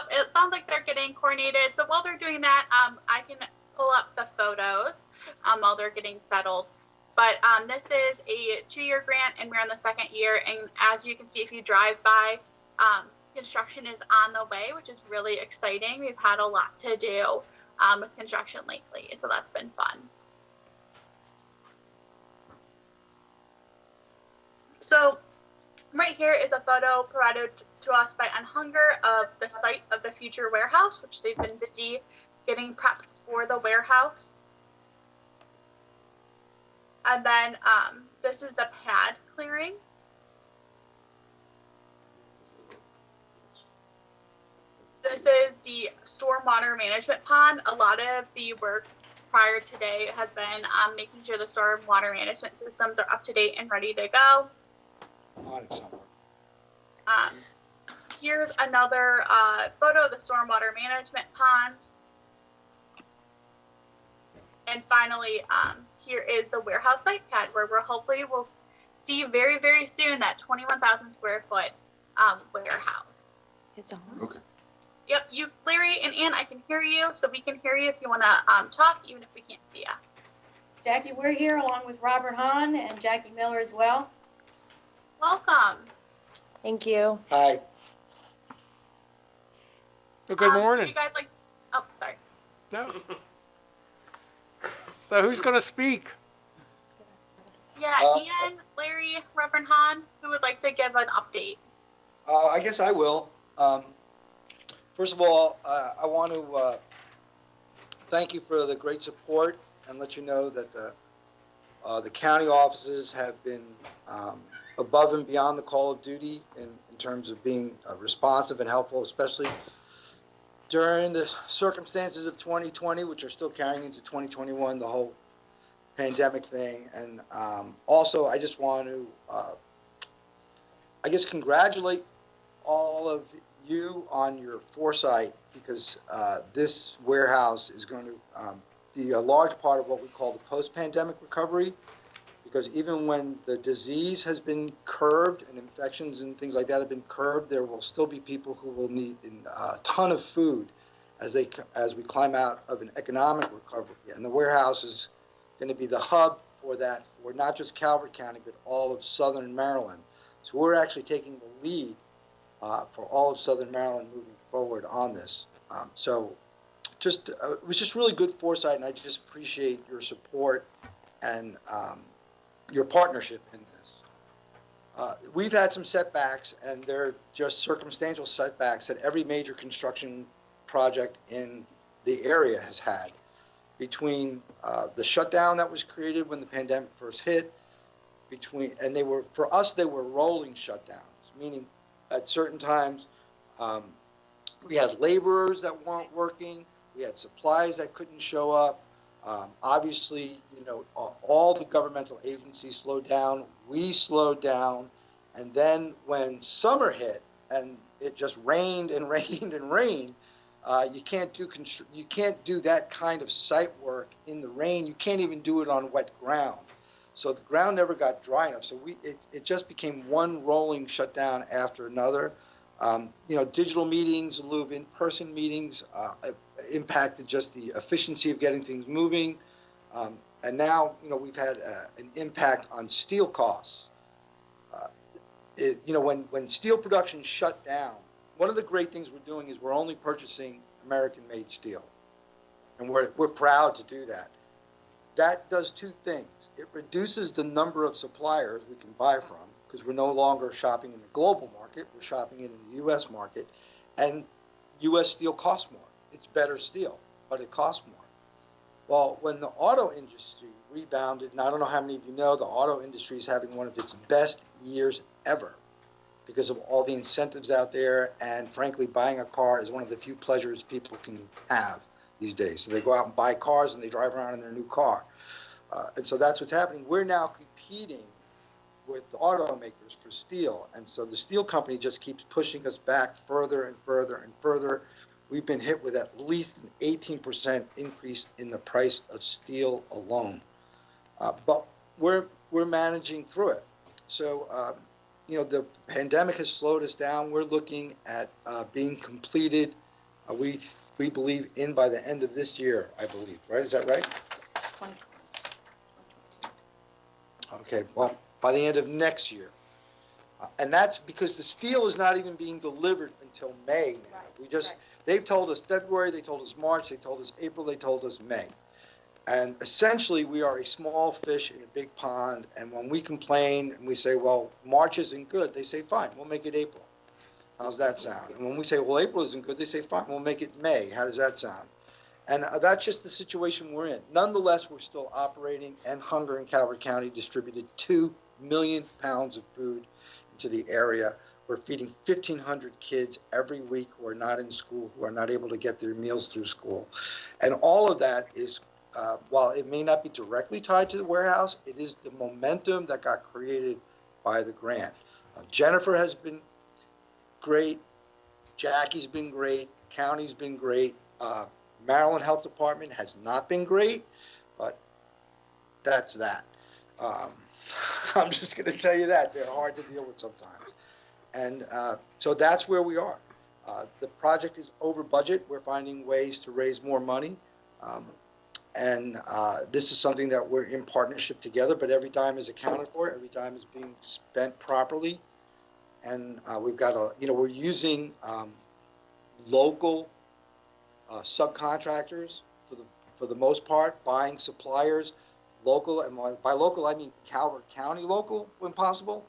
It sounds like they're getting coordinated. So while they're doing that, I can pull up the photos while they're getting settled. But this is a 2-year grant, and we're in the second year. And as you can see, if you drive by, construction is on the way, which is really exciting. We've had a lot to do with construction lately, so that's been fun. So right here is a photo provided to us by End Hunger of the site of the future warehouse, which they've been busy getting prepped for the warehouse. And then this is the pad clearing. This is the stormwater management pond. A lot of the work prior today has been making sure the stormwater management systems are up to date and ready to go. On it somewhere. Here's another photo of the stormwater management pond. And finally, here is the warehouse site pad, where we're hopefully will see very, very soon that 21,000 square foot warehouse. It's on. Okay. Yep, you, Larry and Ann, I can hear you, so we can hear you if you want to talk, even if we can't see you. Jackie, we're here along with Robert Hahn and Jackie Miller as well. Welcome. Thank you. Hi. Well, good morning. Would you guys like? Oh, sorry. No. So who's going to speak? Yeah, Ian, Larry, Reverend Hahn, who would like to give an update? I guess I will. First of all, I want to thank you for the great support and let you know that the county offices have been above and beyond the call of duty in terms of being responsive and helpful, especially during the circumstances of 2020, which are still carrying into 2021, the whole pandemic thing. And also, I just want to, congratulate all of you on your foresight, because this warehouse is going to be a large part of what we call the post-pandemic recovery. Because even when the disease has been curbed and infections and things like that have been curbed, there will still be people who will need a ton of food as we climb out of an economic recovery. And the warehouse is going to be the hub for that, for not just Calvert County, but all of Southern Maryland. So we're actually taking the lead for all of Southern Maryland moving forward on this. It was just really good foresight, and I just appreciate your support and your partnership in this. We've had some setbacks, and they're just circumstantial setbacks that every major construction project in the area has had, between the shutdown that was created when the pandemic first hit, and for us they were rolling shutdowns, meaning at certain times We had laborers that weren't working. We had supplies that couldn't show up. Obviously, all the governmental agencies slowed down. We slowed down. And then when summer hit and it just rained and rained and rained, you can't do that kind of site work in the rain. You can't even do it on wet ground. So the ground never got dry enough. So it just became one rolling shutdown after another. Digital meetings in lieu of in-person meetings impacted just the efficiency of getting things moving. And now, we've had an impact on steel costs. When steel production shut down, one of the great things we're doing is we're only purchasing American-made steel. And we're proud to do that. That does two things. It reduces the number of suppliers we can buy from, because we're no longer shopping in the global market, we're shopping it in the U.S. market, and U.S. steel costs more. It's better steel, but it costs more. Well, when the auto industry rebounded, and I don't know how many of you know, the auto industry is having one of its best years ever because of all the incentives out there, and frankly, buying a car is one of the few pleasures people can have these days. So they go out and buy cars and they drive around in their new car. And so that's what's happening. We're now competing with the automakers for steel. And so the steel company just keeps pushing us back further and further and further. We've been hit with at least an 18% increase in the price of steel alone. But we're managing through it. So, the pandemic has slowed us down. We're looking at being completed, we believe, by the end of this year, I believe, right? Is that right? Okay, well, by the end of next year. And that's because the steel is not even being delivered until May now. They've told us February, they told us March, they told us April, they told us May. And essentially, we are a small fish in a big pond. And when we complain and we say, well, March isn't good, they say, fine, we'll make it April. How's that sound? And when we say, well, April isn't good, they say, fine, we'll make it May. How does that sound? And that's just the situation we're in. Nonetheless, we're still operating, and Hunger in Calvert County distributed 2 million pounds of food into the area. We're feeding 1,500 kids every week who are not in school, who are not able to get their meals through school. And all of that is, while it may not be directly tied to the warehouse, it is the momentum that got created by the grant. Jennifer has been great. Jackie's been great. County's been great. Maryland Health Department has not been great, but that's that. I'm just going to tell you that. They're hard to deal with sometimes. And so that's where we are. The project is over budget. We're finding ways to raise more money. And this is something that we're in partnership together, but every dime is accounted for. Every dime is being spent properly. And we've got we're using local subcontractors for the most part, buying suppliers local, and by local I mean Calvert County local when possible,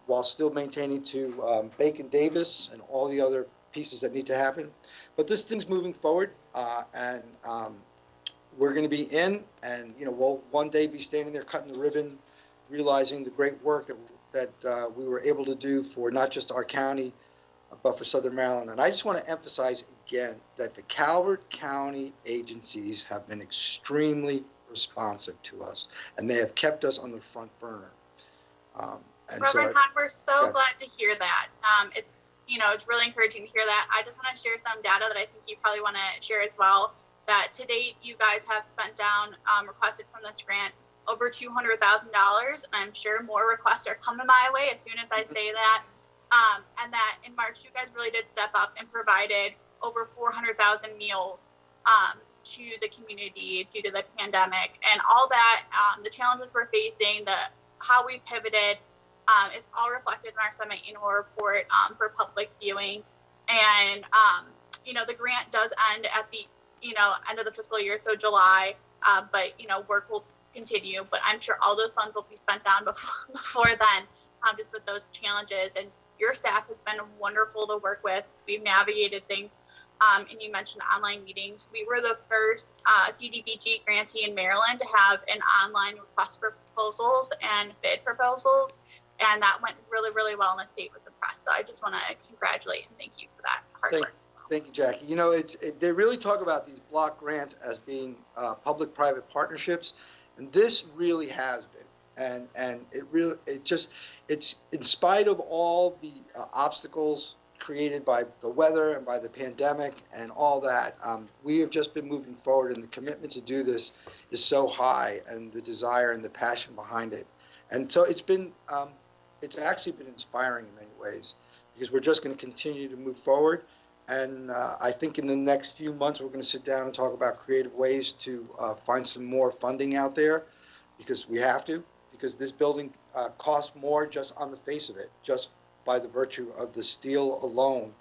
while still maintaining to Bacon Davis and all the other pieces that need to happen. But this thing's moving forward, and we're going to be in, and we'll one day be standing there cutting the ribbon, realizing the great work that we were able to do for not just our county, but for Southern Maryland. And I just want to emphasize again that the Calvert County agencies have been extremely responsive to us, and they have kept us on the front burner. Reverend Hahn, we're so glad to hear that. It's really encouraging to hear that. I just want to share some data that I think you probably want to share as well. That to date, you guys have spent down, requested from this grant, over $200,000, and I'm sure more requests are coming my way as soon as I say that. And that in March, you guys really did step up and provided over 400,000 meals to the community due to the pandemic. And all that, the challenges we're facing, how we pivoted, is all reflected in our semi-annual report for public viewing. And, the grant does end at the, end of the fiscal year, so July, but, work will continue. But I'm sure all those funds will be spent down before then, just with those challenges. And your staff has been wonderful to work with. We've navigated things, and you mentioned online meetings. We were the first CDBG grantee in Maryland to have an online request for proposals and bid proposals, and that went really, really well, and the state was impressed. So I just want to congratulate and thank you for that hard work. Thank you, Jackie. You know, they really talk about these block grants as being public-private partnerships, and this really has been. And it's in spite of all the obstacles created by the weather and by the pandemic and all that, we have just been moving forward, and the commitment to do this is so high, and the desire and the passion behind it. And so it's actually been inspiring in many ways, because we're just going to continue to move forward. And I think in the next few months, we're going to sit down and talk about creative ways to find some more funding out there, because we have to, because this building costs more just on the face of it, just by the virtue of the steel alone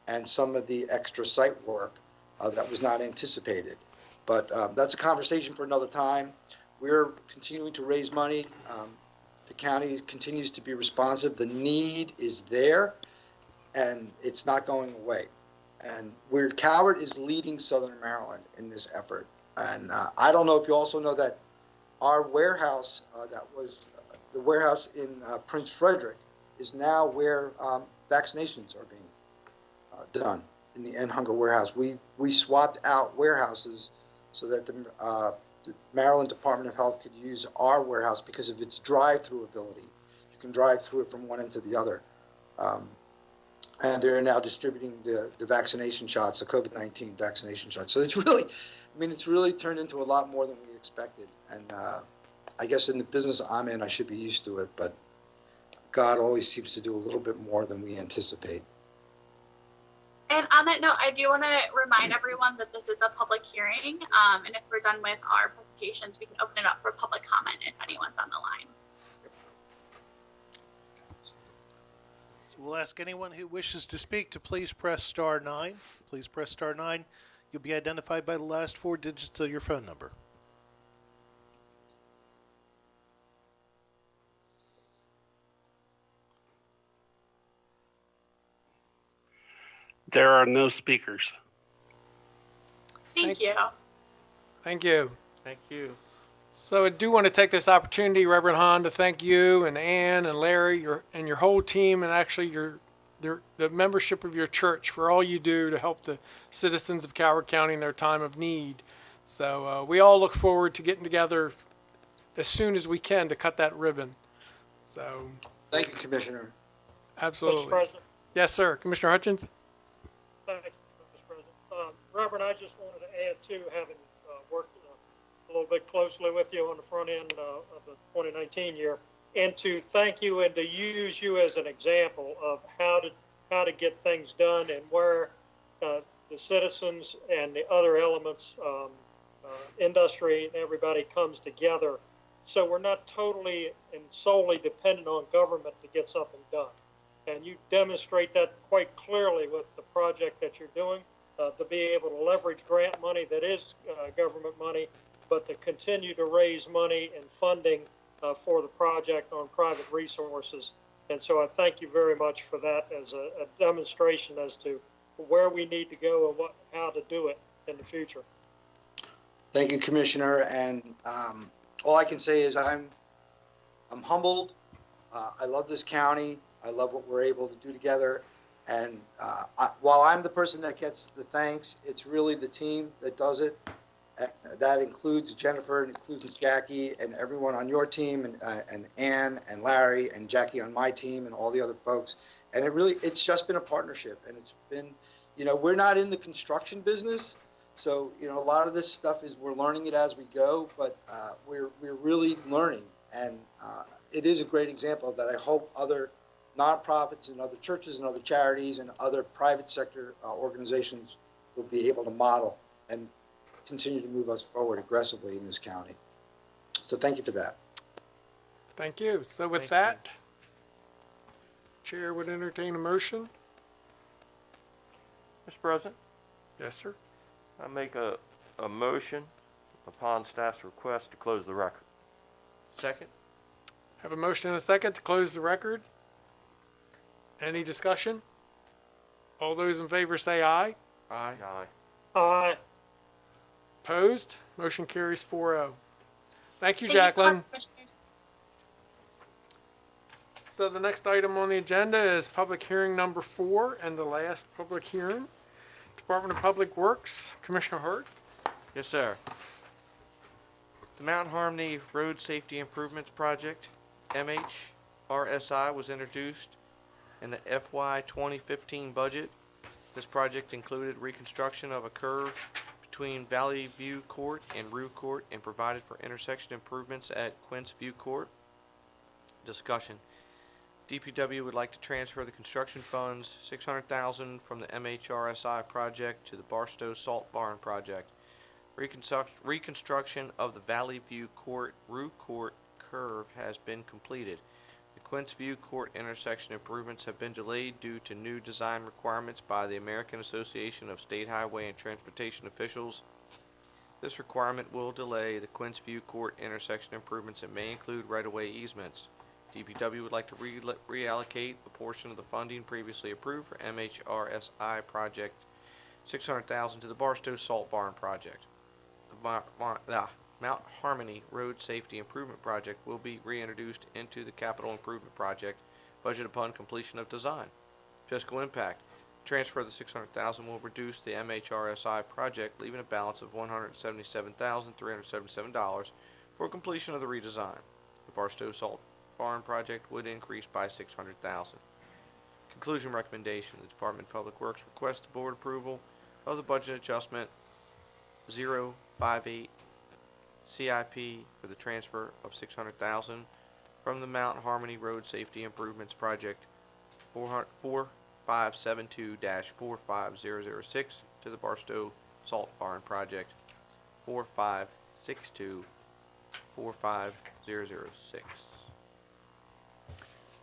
and some of the extra site work that was not anticipated. But that's a conversation for another time. We're continuing to raise money. The county continues to be responsive. The need is there, and it's not going away. And Calvert is leading Southern Maryland in this effort. And I don't know if you also know that our warehouse, that was the warehouse in Prince Frederick, is now where vaccinations are being done in the End Hunger warehouse. We swapped out warehouses so that the Maryland Department of Health could use our warehouse because of its drive-through ability. You can drive through it from one end to the other. And they're now distributing the vaccination shots, the COVID-19 vaccination shots. So it's really turned into a lot more than we expected. And I guess in the business I'm in, I should be used to it, but God always seems to do a little bit more than we anticipate. And on that note, I do want to remind everyone that this is a public hearing, and if we're done with our presentations, we can open it up for public comment if anyone's on the line. So we'll ask anyone who wishes to speak to please press star 9. Please press star 9. You'll be identified by the last 4 digits of your phone number. There are no speakers. Thank you. Thank you. Thank you. So I do want to take this opportunity, Reverend Hahn, to thank you and Ann and Larry and your whole team, and actually the membership of your church for all you do to help the citizens of Calvert County in their time of need. So we all look forward to getting together as soon as we can to cut that ribbon. So thank you, Commissioner. Absolutely. Mr. President. Yes, sir. Commissioner Hutchins? Thank you, Mr. President. Reverend, I just wanted to add to having worked a little bit closely with you on the front end of the 2019 year, and to thank you and to use you as an example of how to get things done and where the citizens and the other elements, industry and everybody comes together. So we're not totally and solely dependent on government to get something done. And you demonstrate that quite clearly with the project that you're doing, to be able to leverage grant money that is government money, but to continue to raise money and funding for the project on private resources. And so I thank you very much for that as a demonstration as to where we need to go and how to do it in the future. Thank you, Commissioner. And all I can say is I'm humbled. I love this county. I love what we're able to do together. And while I'm the person that gets the thanks, it's really the team that does it. That includes Jennifer, and includes Jackie, and everyone on your team, and Ann and Larry and Jackie on my team, and all the other folks. And it's just been a partnership. And it's been, we're not in the construction business. So, a lot of this stuff we're learning it as we go, but we're really learning. And it is a great example that I hope other nonprofits and other churches and other charities and other private sector organizations will be able to model and continue to move us forward aggressively in this county. So thank you for that. Thank you. So with that, Chair would entertain a motion. Mr. President? Yes, sir. I make a motion upon staff's request to close the record. Second. Have a motion and a second to close the record. Any discussion? All those in favor say aye. Aye. Aye. Aye. Opposed? Motion carries 4-0. Thank you, Thank you so Jacqueline. much, Commissioners. So the next item on the agenda is public hearing number 4 and the last public hearing. Department of Public Works, Commissioner Hart. Yes, sir. The Mount Harmony Road Safety Improvements Project, MHRSI, was introduced in the FY 2015 budget. This project included reconstruction of a curve between Valley View Court and Rue Court and provided for intersection improvements at Quince View Court. Discussion. DPW would like to transfer the construction funds, $600,000 from the MHRSI project to the Barstow Salt Barn project. Reconstruction of the Valley View Court Rue Court curve has been completed. The Quince View Court intersection improvements have been delayed due to new design requirements by the American Association of State Highway and Transportation Officials. This requirement will delay the Quince View Court intersection improvements and may include right-of-way easements. DPW would like to reallocate a portion of the funding previously approved for MHRSI project, $600,000 to the Barstow Salt Barn project. The Mount Harmony Road Safety Improvement Project will be reintroduced into the Capital Improvement Project budget upon completion of design. Fiscal impact. Transfer of the $600,000 will reduce the MHRSI project, leaving a balance of $177,377 for completion of the redesign. The Barstow Salt Barn project would increase by $600,000. Conclusion recommendation. The Department of Public Works requests the board approval of the budget adjustment 058 CIP for the transfer of $600,000 from the Mount Harmony Road Safety Improvements Project 4572-45006 to the Barstow Salt Barn Project 4562-45006.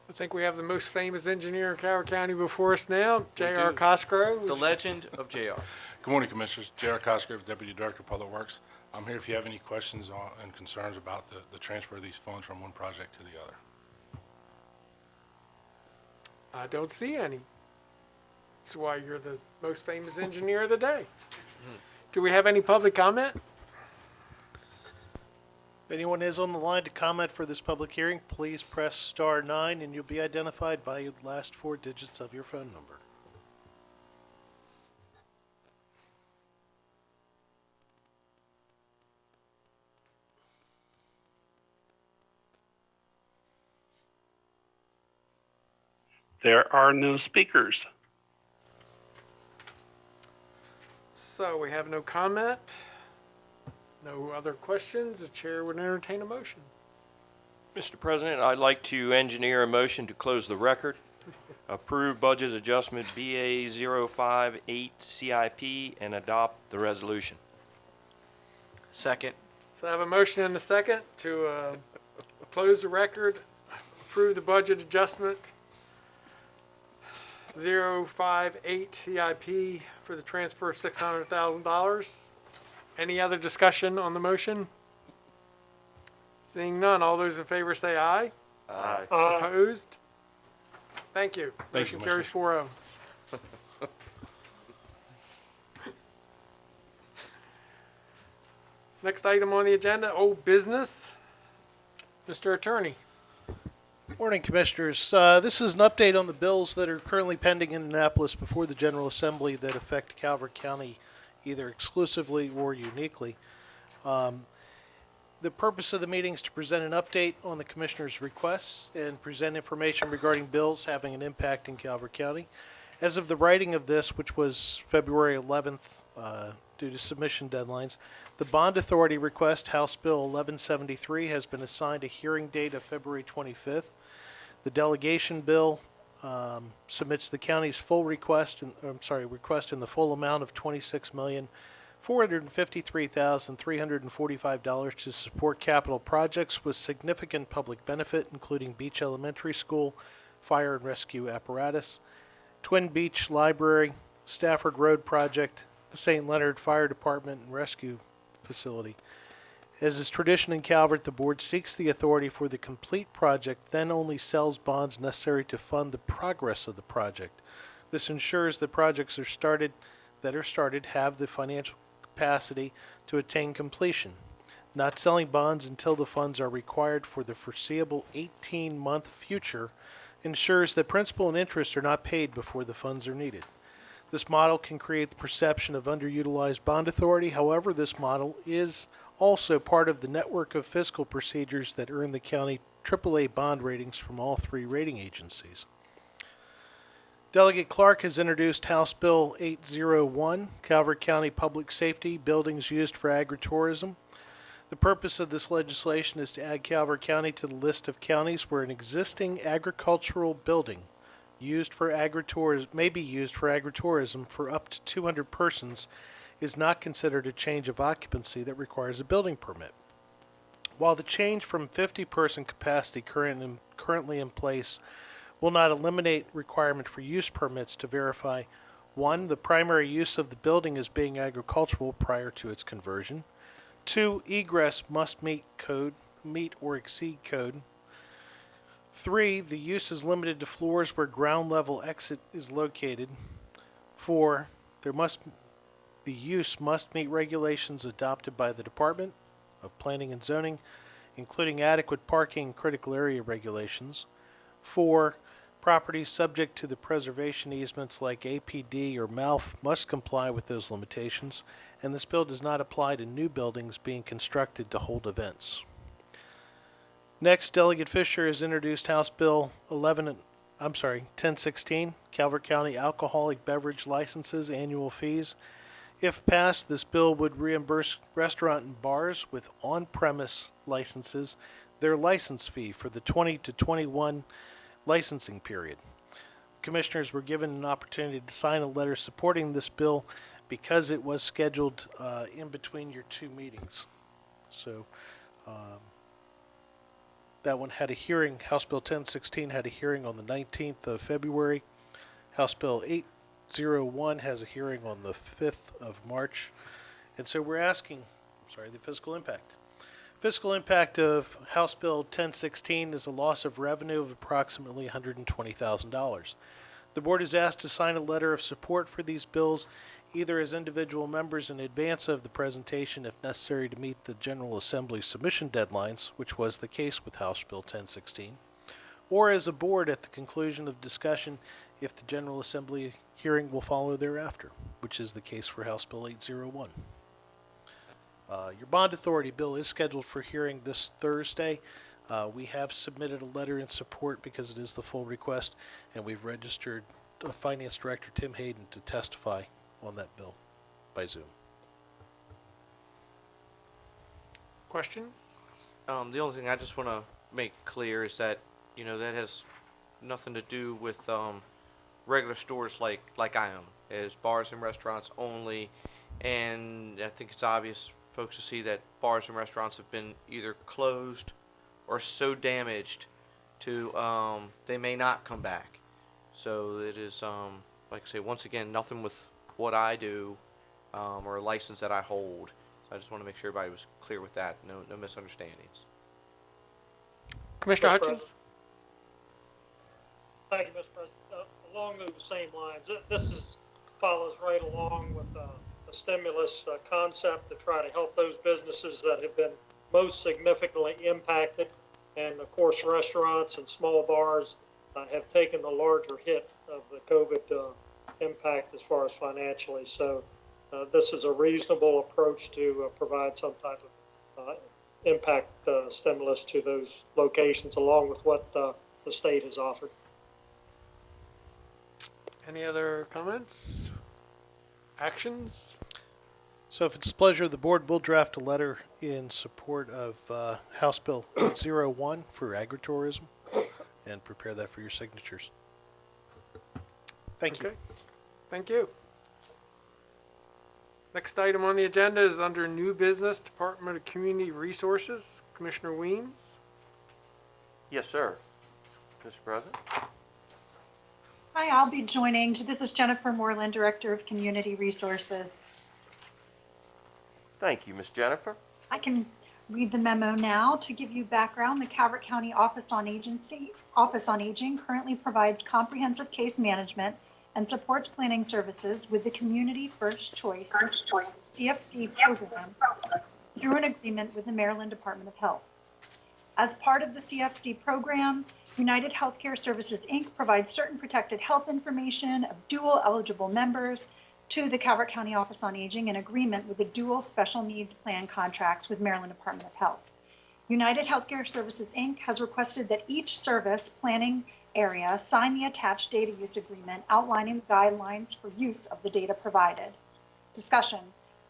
I think we have the most famous engineer in Calvert County before us now, J.R. Cosgrove. The legend of J.R. Good morning, Commissioners. J.R. Cosgrove, Deputy Director of Public Works. I'm here if you have any questions and concerns about the transfer of these funds from one project to the other. I don't see any. That's why you're the most famous engineer of the day. Do we have any public comment? If anyone is on the line to comment for this public hearing, please press star 9 and you'll be identified by the last 4 digits of your phone number. There are no speakers. So we have no comment. No other questions. The chair would entertain a motion. Mr. President, I'd like to engineer a motion to close the record. Approve budget adjustment BA 058 CIP and adopt the resolution. Second. So I have a motion and a second to close the record, approve the budget adjustment 058 CIP for the transfer of $600,000. Any other discussion on the motion? Seeing none, all those in favor say aye. Aye. Opposed? Thank you. Thank you, Motion carries 4-0. Next item on the agenda, old business. Mr. Attorney. Morning, Commissioners. This is an update on the bills that are currently pending in Annapolis before the General Assembly that affect Calvert County either exclusively or uniquely. The purpose of the meeting is to present an update on the Commissioners' requests and present information regarding bills having an impact in Calvert County. As of the writing of this, which was February 11th due to submission deadlines, the Bond Authority request, House Bill 1173, has been assigned a hearing date of February 25th. The delegation bill submits the county's full request in the full amount of $26,453,345 to support capital projects with significant public benefit, including Beach Elementary School, fire and rescue apparatus, Twin Beach Library, Stafford Road Project, the St. Leonard Fire Department and Rescue Facility. As is tradition in Calvert, the board seeks the authority for the complete project, then only sells bonds necessary to fund the progress of the project. This ensures that projects have the financial capacity to attain completion. Not selling bonds until the funds are required for the foreseeable 18-month future ensures that principal and interest are not paid before the funds are needed. This model can create the perception of underutilized bond authority. However, this model is also part of the network of fiscal procedures that earn the county AAA bond ratings from all three rating agencies. Delegate Clark has introduced House Bill 801, Calvert County Public Safety Buildings Used for Agritourism. The purpose of this legislation is to add Calvert County to the list of counties where an existing agricultural building may be used for agritourism for up to 200 persons is not considered a change of occupancy that requires a building permit. While the change from 50-person capacity currently in place will not eliminate requirement for use permits to verify, 1, the primary use of the building as being agricultural prior to its conversion, 2, egress must meet or exceed code, 3, the use is limited to floors where ground level exit is located, 4, the use must meet regulations adopted by the Department of Planning and Zoning, including adequate parking and critical area regulations, 4, properties subject to the preservation easements like APD or MALF must comply with those limitations, and this bill does not apply to new buildings being constructed to hold events. Next, Delegate Fisher has introduced House Bill 1016, Calvert County Alcoholic Beverage Licenses Annual Fees. If passed, this bill would reimburse restaurant and bars with on-premise licenses their license fee for the 20 to 21 licensing period. Commissioners were given an opportunity to sign a letter supporting this bill because it was scheduled in between your two meetings. So that one had a hearing. House Bill 1016 had a hearing on the 19th of February. House Bill 801 has a hearing on the 5th of March. And so we're asking, the fiscal impact. Fiscal impact of House Bill 1016 is a loss of revenue of approximately $120,000. The board is asked to sign a letter of support for these bills, either as individual members in advance of the presentation if necessary to meet the General Assembly submission deadlines, which was the case with House Bill 1016, or as a board at the conclusion of discussion if the General Assembly hearing will follow thereafter, which is the case for House Bill 801. Your bond authority bill is scheduled for hearing this Thursday. We have submitted a letter in support because it is the full request, and we've registered Finance Director Tim Hayden to testify on that bill by Zoom. Questions? The only thing I just want to make clear is that, that has nothing to do with regular stores like I own. It's bars and restaurants only, and I think it's obvious folks to see that bars and restaurants have been either closed or so damaged to they may not come back. So it is, like I say, once again, nothing with what I do or a license that I hold. So I just want to make sure everybody was clear with that. No misunderstandings. Commissioner Mr. Hutchins? President. Thank you, Mr. President. Along those same lines, this follows right along with the stimulus concept to try to help those businesses that have been most significantly impacted. And of course, restaurants and small bars have taken the larger hit of the COVID impact as far as financially. So this is a reasonable approach to provide some type of impact stimulus to those locations along with what the state has offered. Any other comments? Actions? So if it's pleasure, the board will draft a letter in support of House Bill 801 for agritourism and prepare that for your signatures. Thank you. Thank you. Next item on the agenda is under New Business, Department of Community Resources. Commissioner Weems. Yes, sir. Mr. President. Hi, I'll be joining. This is Jennifer Moreland, Director of Community Resources. Thank you, Ms. Jennifer. I can read the memo now to give you background. The Calvert County Office on Aging currently provides comprehensive case management and supports planning services with the Community First Choice CFC program through an agreement with the Maryland Department of Health. As part of the CFC program, United Healthcare Services, Inc. provides certain protected health information of dual eligible members to the Calvert County Office on Aging in agreement with the dual special needs plan contracts with Maryland Department of Health. United Healthcare Services, Inc. has requested that each service planning area sign the attached data use agreement outlining the guidelines for use of the data provided. Discussion.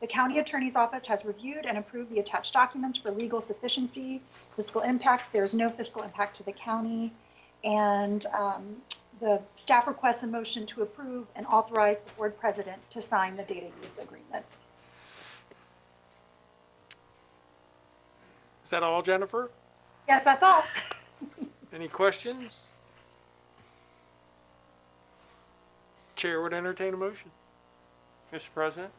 The County Attorney's Office has reviewed and approved the attached documents for legal sufficiency, fiscal impact. There's no fiscal impact to the county. And the staff requests a motion to approve and authorize the board president to sign the data use agreement. Is that all, Jennifer? Yes, that's all. Any questions? Chair would entertain a motion. Mr. President,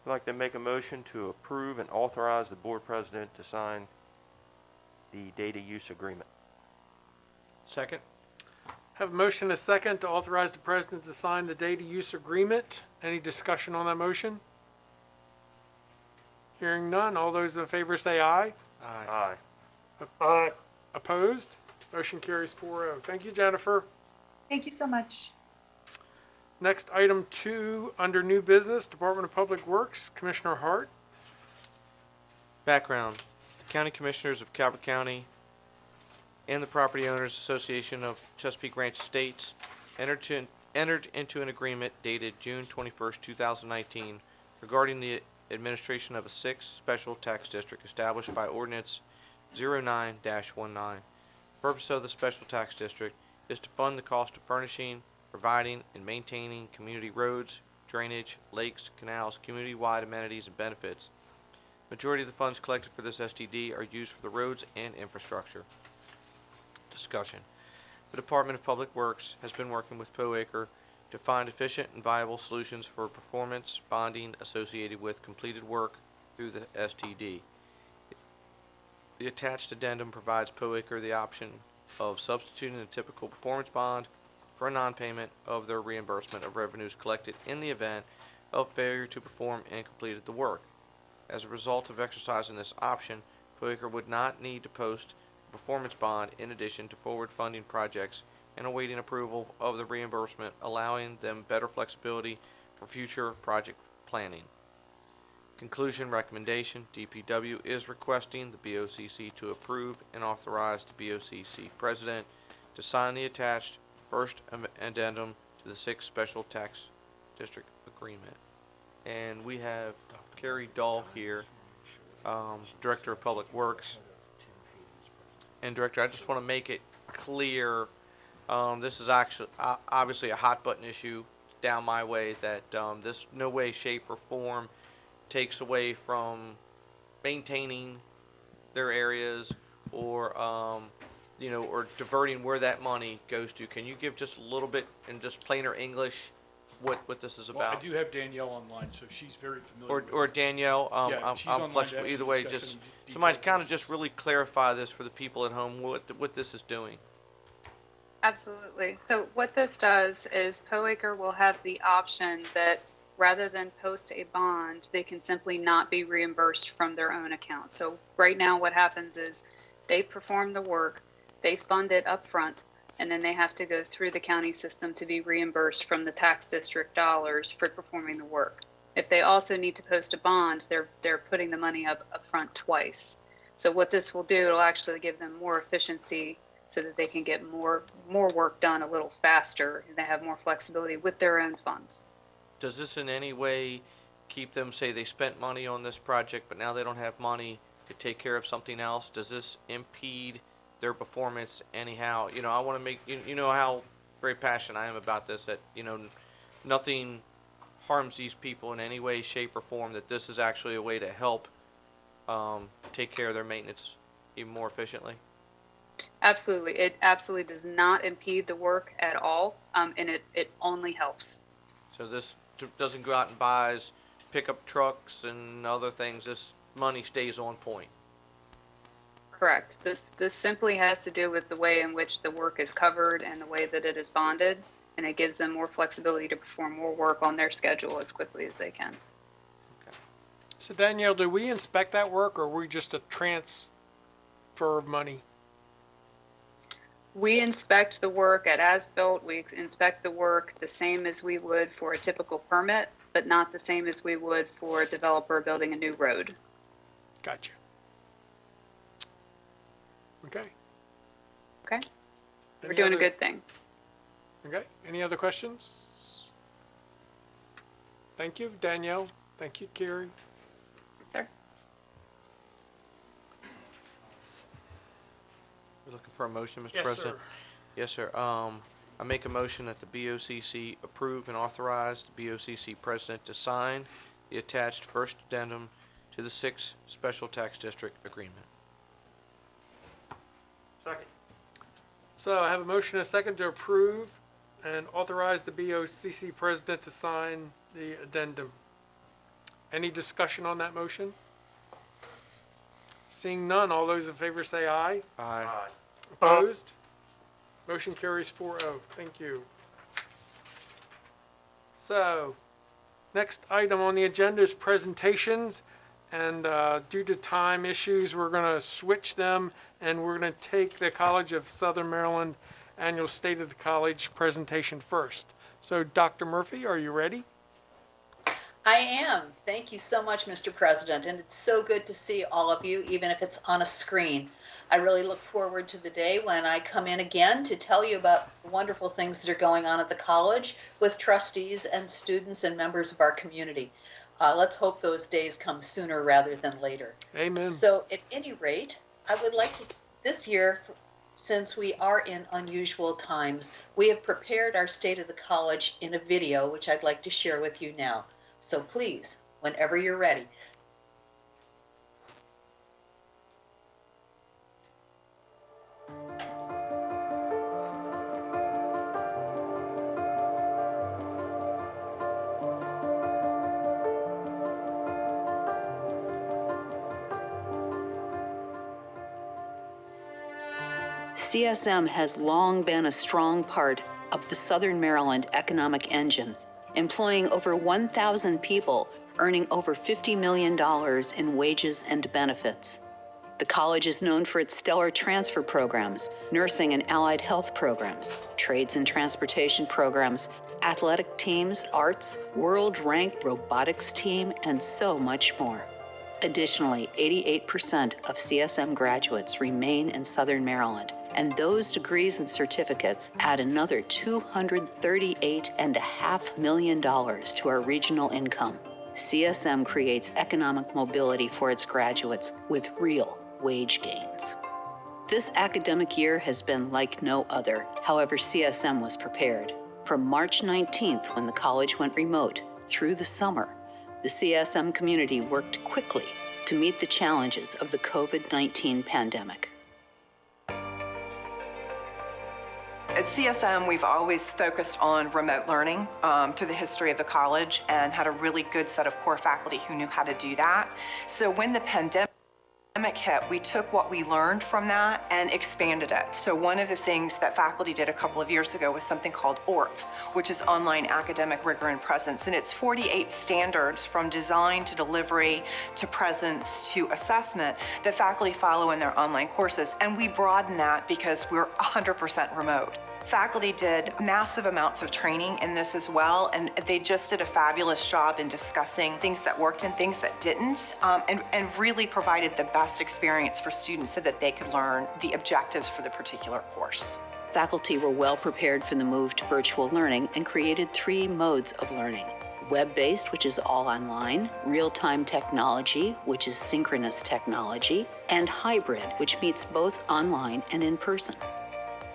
I'd like to make a motion to approve and authorize the board president to sign the data use agreement. Second. Have a motion and a second to authorize the president to sign the data use agreement. Any discussion on that motion? Hearing none, all those in favor say aye. Aye. Aye. Opposed? Motion carries 4-0. Thank you, Jennifer. Thank you so much. Next, item 2, under new business, Department of Public Works, Commissioner Hart. Background. The County Commissioners of Calvert County and the Property Owners Association of Chesapeake Ranch Estates entered into an agreement dated June 21st, 2019 regarding the administration of a sixth special tax district established by Ordinance 09-19. The purpose of the special tax district is to fund the cost of furnishing, providing, and maintaining community roads, drainage, lakes, canals, community-wide amenities, and benefits. Majority of the funds collected for this STD are used for the roads and infrastructure. Discussion. The Department of Public Works has been working with POACre to find efficient and viable solutions for performance bonding associated with completed work through the STD. The attached addendum provides POACre the option of substituting a typical performance bond for a non-payment of their reimbursement of revenues collected in the event of failure to perform and completed the work. As a result of exercising this option, POACre would not need to post a performance bond in addition to forward funding projects and awaiting approval of the reimbursement, allowing them better flexibility for future project planning. Conclusion recommendation. DPW is requesting the BOCC to approve and authorize the BOCC President to sign the attached first addendum to the sixth special tax district agreement. And we have Carrie Dahl here, Director of Public Works. And Director, I just want to make it clear, this is actually obviously a hot button issue down my way that this no way, shape, or form takes away from maintaining their areas or or diverting where that money goes to. Can you give just a little bit in just plainer English what this is Well, about? I do have Danielle online, so she's very familiar. Or Danielle, Yeah, she's I'm online to flexible actually either way. discuss Just some somebody detailed kind of just really clarify this for the people at home what this is doing. Absolutely. So what this does is POACre will have the option that rather than post a bond, they can simply not be reimbursed from their own account. So right now what happens is they perform the work, they fund it up front, and then they have to go through the county system to be reimbursed from the tax district dollars for performing the work. If they also need to post a bond, they're putting the money up front twice. So what this will do, it'll actually give them more efficiency so that they can get more work done a little faster, and they have more flexibility with their own funds. Does this in any way keep them, say they spent money on this project, but now they don't have money to take care of something else? Does this impede their performance anyhow? I want to make, you know how very passionate I am about this, that, nothing harms these people in any way, shape, or form, that this is actually a way to help take care of their maintenance even more efficiently? Absolutely. It absolutely does not impede the work at all, and it only helps. So this doesn't go out and buys pickup trucks and other things. This money stays on point. Correct. This simply has to do with the way in which the work is covered and the way that it is bonded, and it gives them more flexibility to perform more work on their schedule as quickly as they can. So Danielle, do we inspect that work, or are we just a transfer of money? We inspect the work at as-built. We inspect the work the same as we would for a typical permit, but not the same as we would for a developer building a new road. Gotcha. Okay. Okay? We're Any doing a other- good thing. Okay, any other questions? Thank you, Danielle. Thank you, Carrie. Sir? You're looking for a motion, Mr. Yes, President? sir. Yes, sir. I make a motion that the BOCC approve and authorize the BOCC president to sign the attached first addendum to the 6th Special Tax District Agreement. Second. So I have a motion and a second to approve and authorize the BOCC president to sign the addendum. Any discussion on that motion? Seeing none, all those in favor say aye. Aye. Opposed? Motion carries 4-0. Thank you. So, next item on the agenda is presentations. And due to time issues, we're going to switch them, and we're going to take the College of Southern Maryland Annual State of the College presentation first. So, Dr. Murphy, are you ready? I am. Thank you so much, Mr. President. And it's so good to see all of you, even if it's on a screen. I really look forward to the day when I come in again to tell you about the wonderful things that are going on at the college with trustees and students and members of our community. Let's hope those days come sooner rather than later. Amen. So at any rate, I would like to, this year, since we are in unusual times, we have prepared our State of the College in a video, which I'd like to share with you now. So please, whenever you're ready. CSM has long been a strong part of the Southern Maryland economic engine, employing over 1,000 people, earning over $50 million in wages and benefits. The college is known for its stellar transfer programs, nursing and allied health programs, trades and transportation programs, athletic teams, arts, world-ranked robotics team, and so much more. Additionally, 88% of CSM graduates remain in Southern Maryland, and those degrees and certificates add another $238.5 million to our regional income. CSM creates economic mobility for its graduates with real wage gains. This academic year has been like no other. However, CSM was prepared. From March 19th, when the college went remote, through the summer, the CSM community worked quickly to meet the challenges of the COVID-19 pandemic. At CSM, we've always focused on remote learning through the history of the college and had a really good set of core faculty who knew how to do that. So when the pandemic hit, we took what we learned from that and expanded it. So one of the things that faculty did a couple of years ago was something called ORP, which is Online Academic Rigor and Presence. And it's 48 standards from design to delivery to presence to assessment that faculty follow in their online courses. And we broaden that because we're 100% remote. Faculty did massive amounts of training in this as well, and they just did a fabulous job in discussing things that worked and things that didn't, and really provided the best experience for students so that they could learn the objectives for the particular course. Faculty were well prepared for the move to virtual learning and created 3 modes of learning. Web-based, which is all online, real-time technology, which is synchronous technology, and hybrid, which meets both online and in person.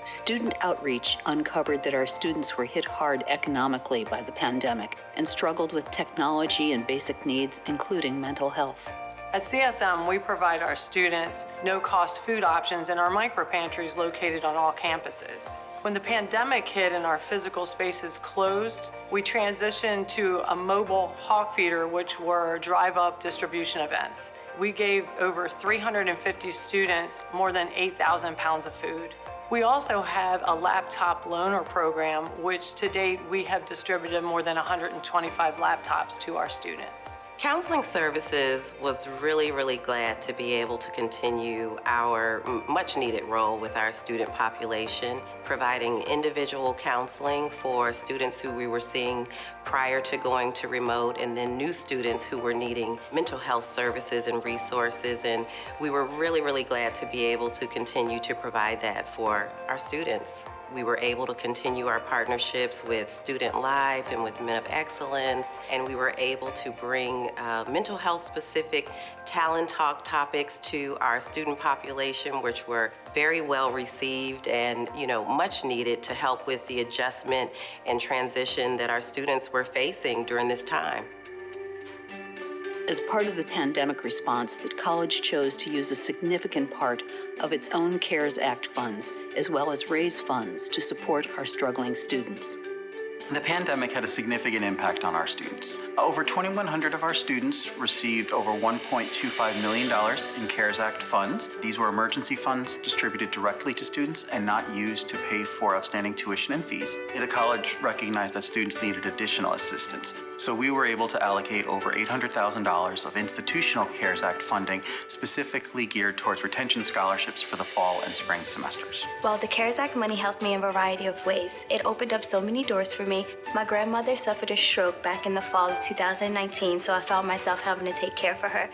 Student outreach uncovered that our students were hit hard economically by the pandemic and struggled with technology and basic needs, including mental health. At CSM, we provide our students no-cost food options in our micropantries located on all campuses. When the pandemic hit and our physical spaces closed, we transitioned to a mobile hawk feeder, which were drive-up distribution events. We gave over 350 students more than 8,000 pounds of food. We also have a laptop loaner program, which to date we have distributed more than 125 laptops to our students. Counseling Services was really glad to be able to continue our much-needed role with our student population, providing individual counseling for students who we were seeing prior to going to remote, and then new students who were needing mental health services and resources. And we were really glad to be able to continue to provide that for our students. We were able to continue our partnerships with Student Life and with Men of Excellence, and we were able to bring mental health specific talent talk topics to our student population, which were very well received and, much needed to help with the adjustment and transition that our students were facing during this time. As part of the pandemic response, the college chose to use a significant part of its own CARES Act funds, as well as raise funds to support our struggling students. The pandemic had a significant impact on our students. Over 2,100 of our students received over $1.25 million in CARES Act funds. These were emergency funds distributed directly to students and not used to pay for outstanding tuition and fees. The college recognized that students needed additional assistance, so we were able to allocate over $800,000 of institutional CARES Act funding specifically geared towards retention scholarships for the fall and spring semesters. Well, the CARES Act money helped me in a variety of ways. It opened up so many doors for me. My grandmother suffered a stroke back in the fall of 2019, so I found myself having to take care for her.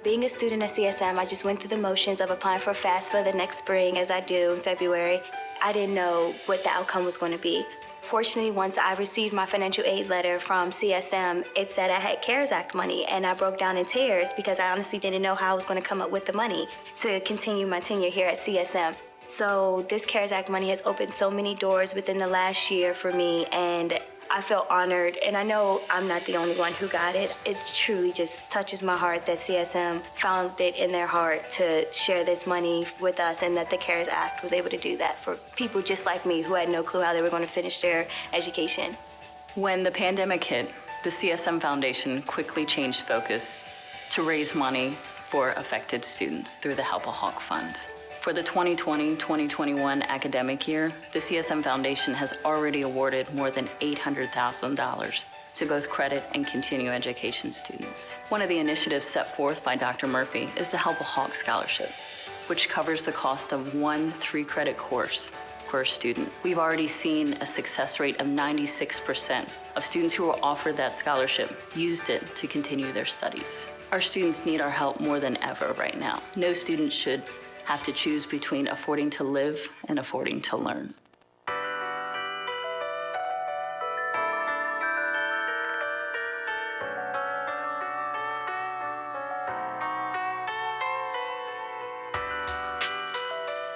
Being a student at CSM, I just went through the motions of applying for FAFSA the next spring, as I do in February. I didn't know what the outcome was going to be. Fortunately, once I received my financial aid letter from CSM, it said I had CARES Act money, and I broke down in tears because I honestly didn't know how I was going to come up with the money to continue my tenure here at CSM. So this CARES Act money has opened so many doors within the last year for me, and I feel honored, and I know I'm not the only one who got it. It truly just touches my heart that CSM found it in their heart to share this money with us, and that the CARES Act was able to do that for people just like me who had no clue how they were going to finish their education. When the pandemic hit, the CSM Foundation quickly changed focus to raise money for affected students through the Help a Hawk Fund. For the 2020-2021 academic year, the CSM Foundation has already awarded more than $800,000 to both credit and continuing education students. One of the initiatives set forth by Dr. Murphy is the Help a Hawk Scholarship, which covers the cost of one 3-credit course per student. We've already seen a success rate of 96% of students who were offered that scholarship used it to continue their studies. Our students need our help more than ever right now. No student should have to choose between affording to live and affording to learn.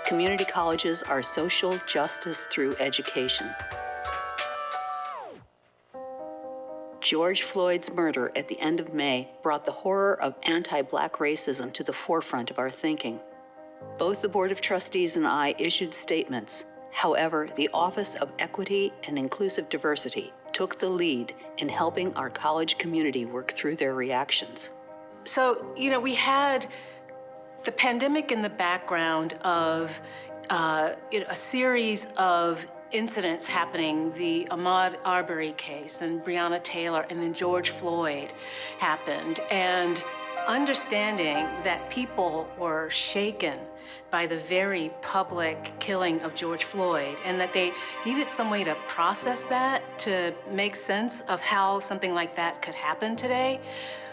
Community colleges are social justice through education. George Floyd's murder at the end of May brought the horror of anti-Black racism to the forefront of our thinking. Both the Board of Trustees and I issued statements. However, the Office of Equity and Inclusive Diversity took the lead in helping our college community work through their reactions. So, we had the pandemic in the background of a series of incidents happening, the Ahmaud Arbery case and Breonna Taylor, and then George Floyd happened. And understanding that people were shaken by the very public killing of George Floyd, and that they needed some way to process that, to make sense of how something like that could happen today,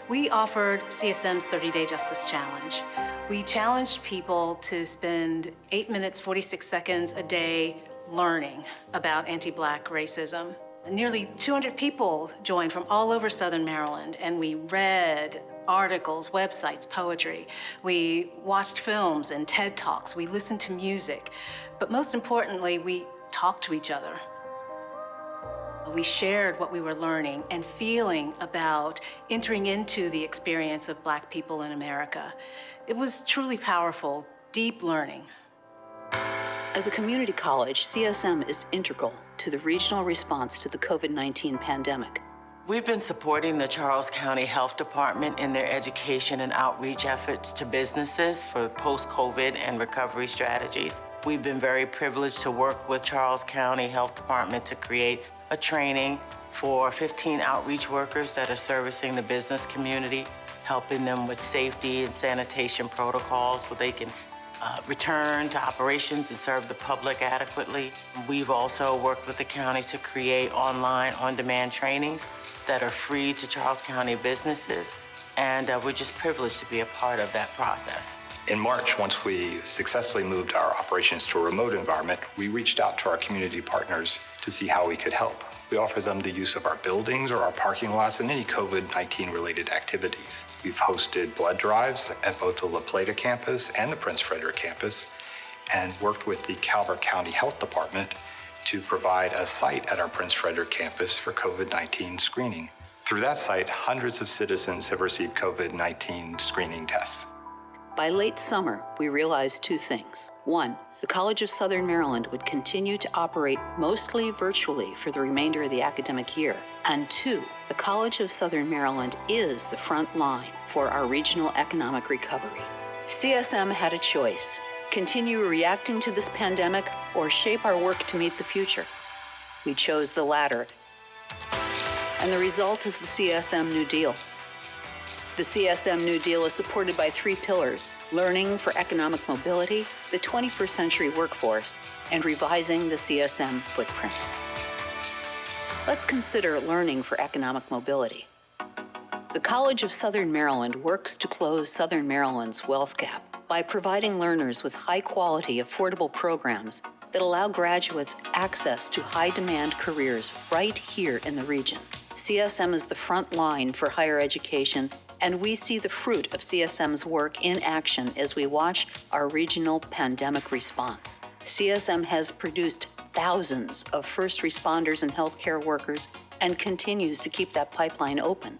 we offered CSM's 30-Day Justice Challenge. We challenged people to spend 8 minutes, 46 seconds a day learning about anti-Black racism. Nearly 200 people joined from all over Southern Maryland, and we read articles, websites, poetry. We watched films and TED Talks. We listened to music. But most importantly, we talked to each other. We shared what we were learning and feeling about entering into the experience of Black people in America. It was truly powerful, deep learning. As a community college, CSM is integral to the regional response to the COVID-19 pandemic. We've been supporting the Charles County Health Department in their education and outreach efforts to businesses for post-COVID and recovery strategies. We've been very privileged to work with Charles County Health Department to create a training for 15 outreach workers that are servicing the business community, helping them with safety and sanitation protocols so they can return to operations and serve the public adequately. We've also worked with the county to create online on-demand trainings that are free to Charles County businesses, and we're just privileged to be a part of that process. In March, once we successfully moved our operations to a remote environment, we reached out to our community partners to see how we could help. We offer them the use of our buildings or our parking lots and any COVID-19 related activities. We've hosted blood drives at both the La Plata campus and the Prince Frederick campus, and worked with the Calvert County Health Department to provide a site at our Prince Frederick campus for COVID-19 screening. Through that site, hundreds of citizens have received COVID-19 screening tests. By late summer, we realized two things. One, the College of Southern Maryland would continue to operate mostly virtually for the remainder of the academic year. And two, the College of Southern Maryland is the front line for our regional economic recovery. CSM had a choice: continue reacting to this pandemic or shape our work to meet the future. We chose the latter. And the result is the CSM New Deal. The CSM New Deal is supported by three pillars: learning for economic mobility, the 21st century workforce, and revising the CSM footprint. Let's consider learning for economic mobility. The College of Southern Maryland works to close Southern Maryland's wealth gap by providing learners with high-quality, affordable programs that allow graduates access to high-demand careers right here in the region. CSM is the front line for higher education, and we see the fruit of CSM's work in action as we watch our regional pandemic response. CSM has produced thousands of first responders and healthcare workers and continues to keep that pipeline open.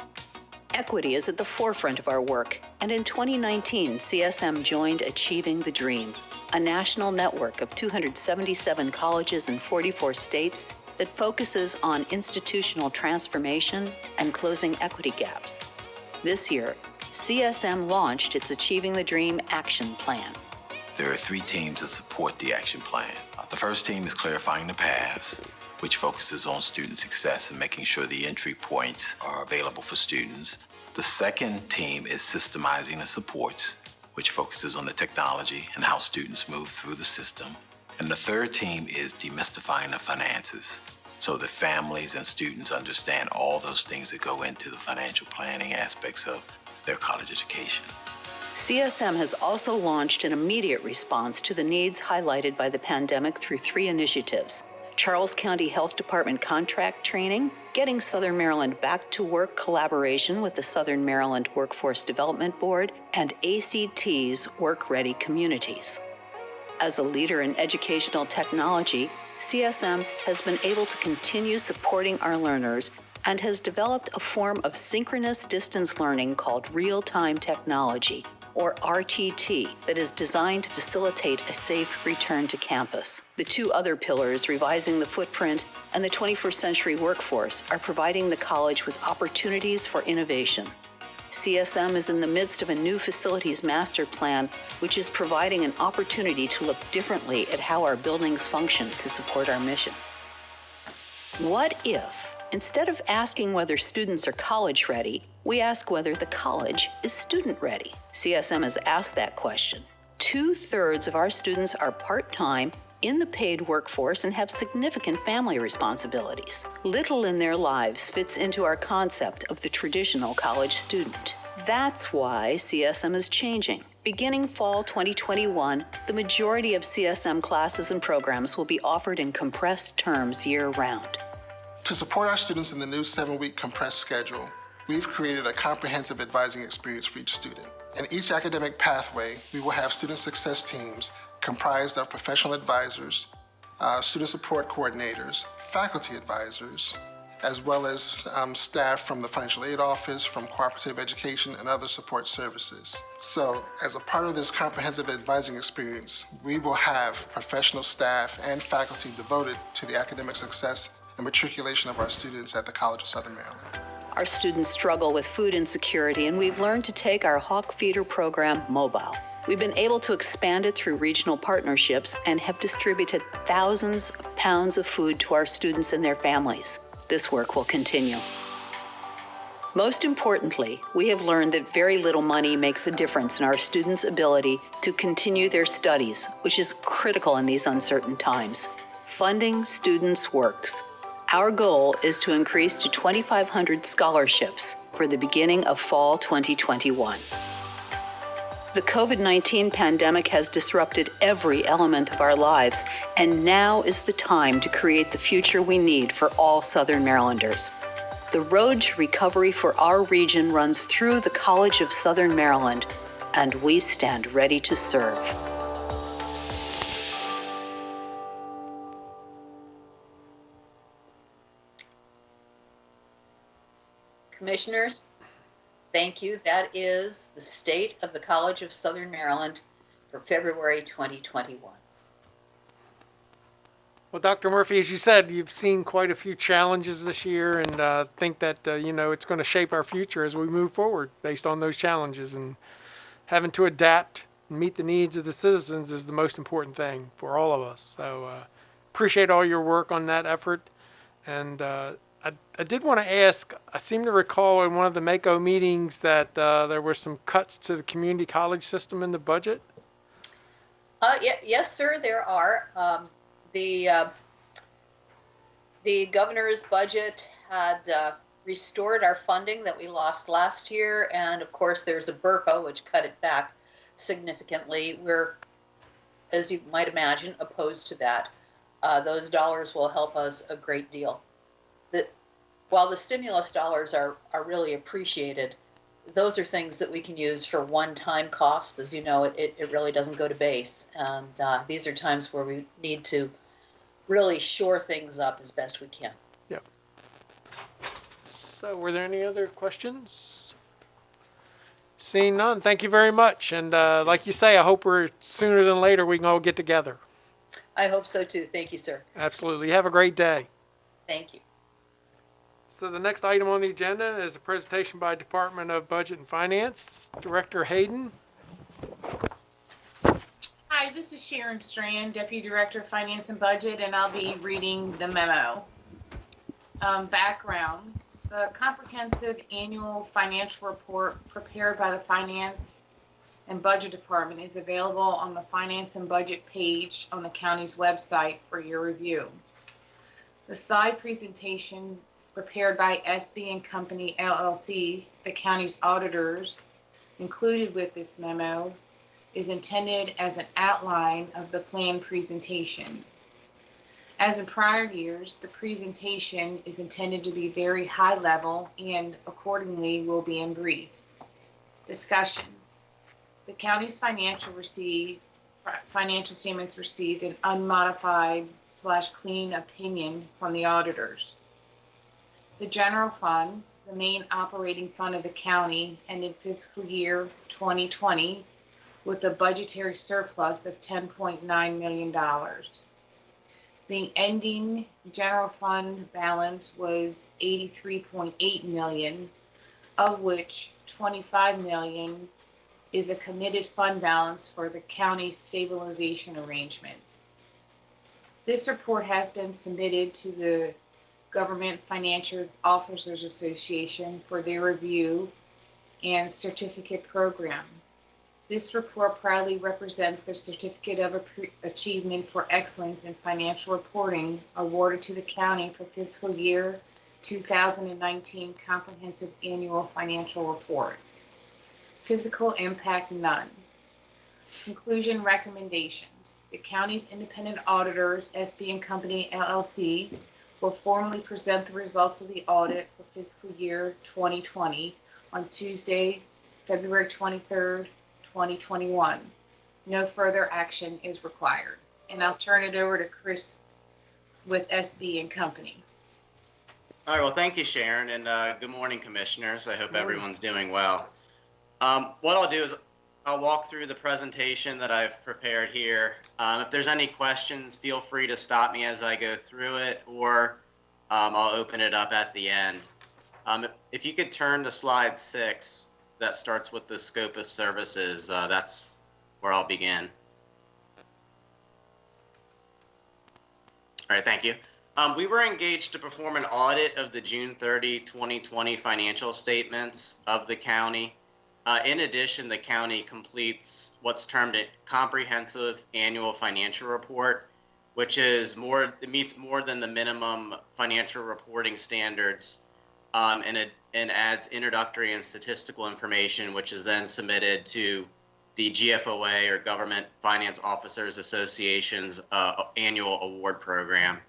Equity is at the forefront of our work, and in 2019, CSM joined Achieving the Dream, a national network of 277 colleges in 44 states that focuses on institutional transformation and closing equity gaps. This year, CSM launched its Achieving the Dream Action Plan. There are three teams that support the action plan. The first team is Clarifying the Paths, which focuses on student success and making sure the entry points are available for students. The second team is Systemizing the Supports, which focuses on the technology and how students move through the system. And the third team is Demystifying the Finances, so that families and students understand all those things that go into the financial planning aspects of their college education. CSM has also launched an immediate response to the needs highlighted by the pandemic through three initiatives: Charles County Health Department contract training, Getting Southern Maryland Back to Work collaboration with the Southern Maryland Workforce Development Board, and ACT's Work Ready Communities. As a leader in educational technology, CSM has been able to continue supporting our learners and has developed a form of synchronous distance learning called real-time technology, or RTT, that is designed to facilitate a safe return to campus. The two other pillars, revising the footprint and the 21st century workforce, are providing the college with opportunities for innovation. CSM is in the midst of a new facilities master plan, which is providing an opportunity to look differently at how our buildings function to support our mission. What if, instead of asking whether students are college ready, we ask whether the college is student ready? CSM has asked that question. 2/3 of our students are part-time in the paid workforce and have significant family responsibilities. Little in their lives fits into our concept of the traditional college student. That's why CSM is changing. Beginning fall 2021, the majority of CSM classes and programs will be offered in compressed terms year-round. To support our students in the new 7-week compressed schedule, we've created a comprehensive advising experience for each student. In each academic pathway, we will have student success teams comprised of professional advisors, student support coordinators, faculty advisors, as well as staff from the financial aid office, from cooperative education, and other support services. So, as a part of this comprehensive advising experience, we will have professional staff and faculty devoted to the academic success and matriculation of our students at the College of Southern Maryland. Our students struggle with food insecurity, and we've learned to take our Hawk Feeder program mobile. We've been able to expand it through regional partnerships and have distributed thousands of pounds of food to our students and their families. This work will continue. Most importantly, we have learned that very little money makes a difference in our students' ability to continue their studies, which is critical in these uncertain times. Funding students works. Our goal is to increase to 2,500 scholarships for the beginning of fall 2021. The COVID-19 pandemic has disrupted every element of our lives, and now is the time to create the future we need for all Southern Marylanders. The road to recovery for our region runs through the College of Southern Maryland, and we stand ready to serve. Commissioners, thank you. That is the state of the College of Southern Maryland for February 2021. Well, Dr. Murphy, as you said, you've seen quite a few challenges this year, and think that it's going to shape our future as we move forward based on those challenges. And having to adapt and meet the needs of the citizens is the most important thing for all of us. So appreciate all your work on that effort. And I did want to ask, I seem to recall in one of the MACO meetings that there were some cuts to the community college system in the budget. Yes, sir, there are. The governor's budget had restored our funding that we lost last year, and of course there's a BRCA which cut it back significantly. We're, as you might imagine, opposed to that. Those dollars will help us a great deal. While the stimulus dollars are really appreciated, those are things that we can use for one-time costs. As you know, it really doesn't go to base. And these are times where we need to really shore things up as best we can. Yep. So were there any other questions? Seeing none, thank you very much. And like you say, I hope we're sooner than later we can all get together. I hope so too. Thank you, sir. Absolutely. Have a great day. Thank you. So the next item on the agenda is a presentation by Department of Budget and Finance. Director Hayden. Hi, this is Sharon Strand, Deputy Director of Finance and Budget, and I'll be reading the memo. Background. The comprehensive annual financial report prepared by the Finance and Budget Department is available on the Finance and Budget page on the county's website for your review. The slide presentation prepared by SB and Company LLC, the county's auditors, included with this memo, is intended as an outline of the planned presentation. As in prior years, the presentation is intended to be very high level and accordingly will be in brief. Discussion. The county's financial statements received an unmodified / clean opinion from the auditors. The general fund, the main operating fund of the county, ended fiscal year 2020 with a budgetary surplus of $10.9 million. The ending general fund balance was $83.8 million, of which $25 million is a committed fund balance for the county's stabilization arrangement. This report has been submitted to the Government Financial Officers Association for their review and certificate program. This report proudly represents the Certificate of Achievement for Excellence in Financial Reporting awarded to the county for fiscal year 2019 Comprehensive Annual Financial Report. Physical impact, none. Conclusion recommendations. The county's independent auditors, SB and Company LLC, will formally present the results of the audit for fiscal year 2020 on Tuesday, February 23rd, 2021. No further action is required. And I'll turn it over to Chris with SB and Company. All right, well, thank you, Sharon, and good morning, commissioners. I hope everyone's doing well. What I'll do is I'll walk through the presentation that I've prepared here. If there's any questions, feel free to stop me as I go through it, or I'll open it up at the end. If you could turn to slide 6, that starts with the scope of services. That's where I'll begin. All right, thank you. We were engaged to perform an audit of the June 30, 2020 financial statements of the county. In addition, the county completes what's termed a comprehensive annual financial report, which is it meets more than the minimum financial reporting standards, and adds introductory and statistical information, which is then submitted to the GFOA, or Government Finance Officers Association's annual award program.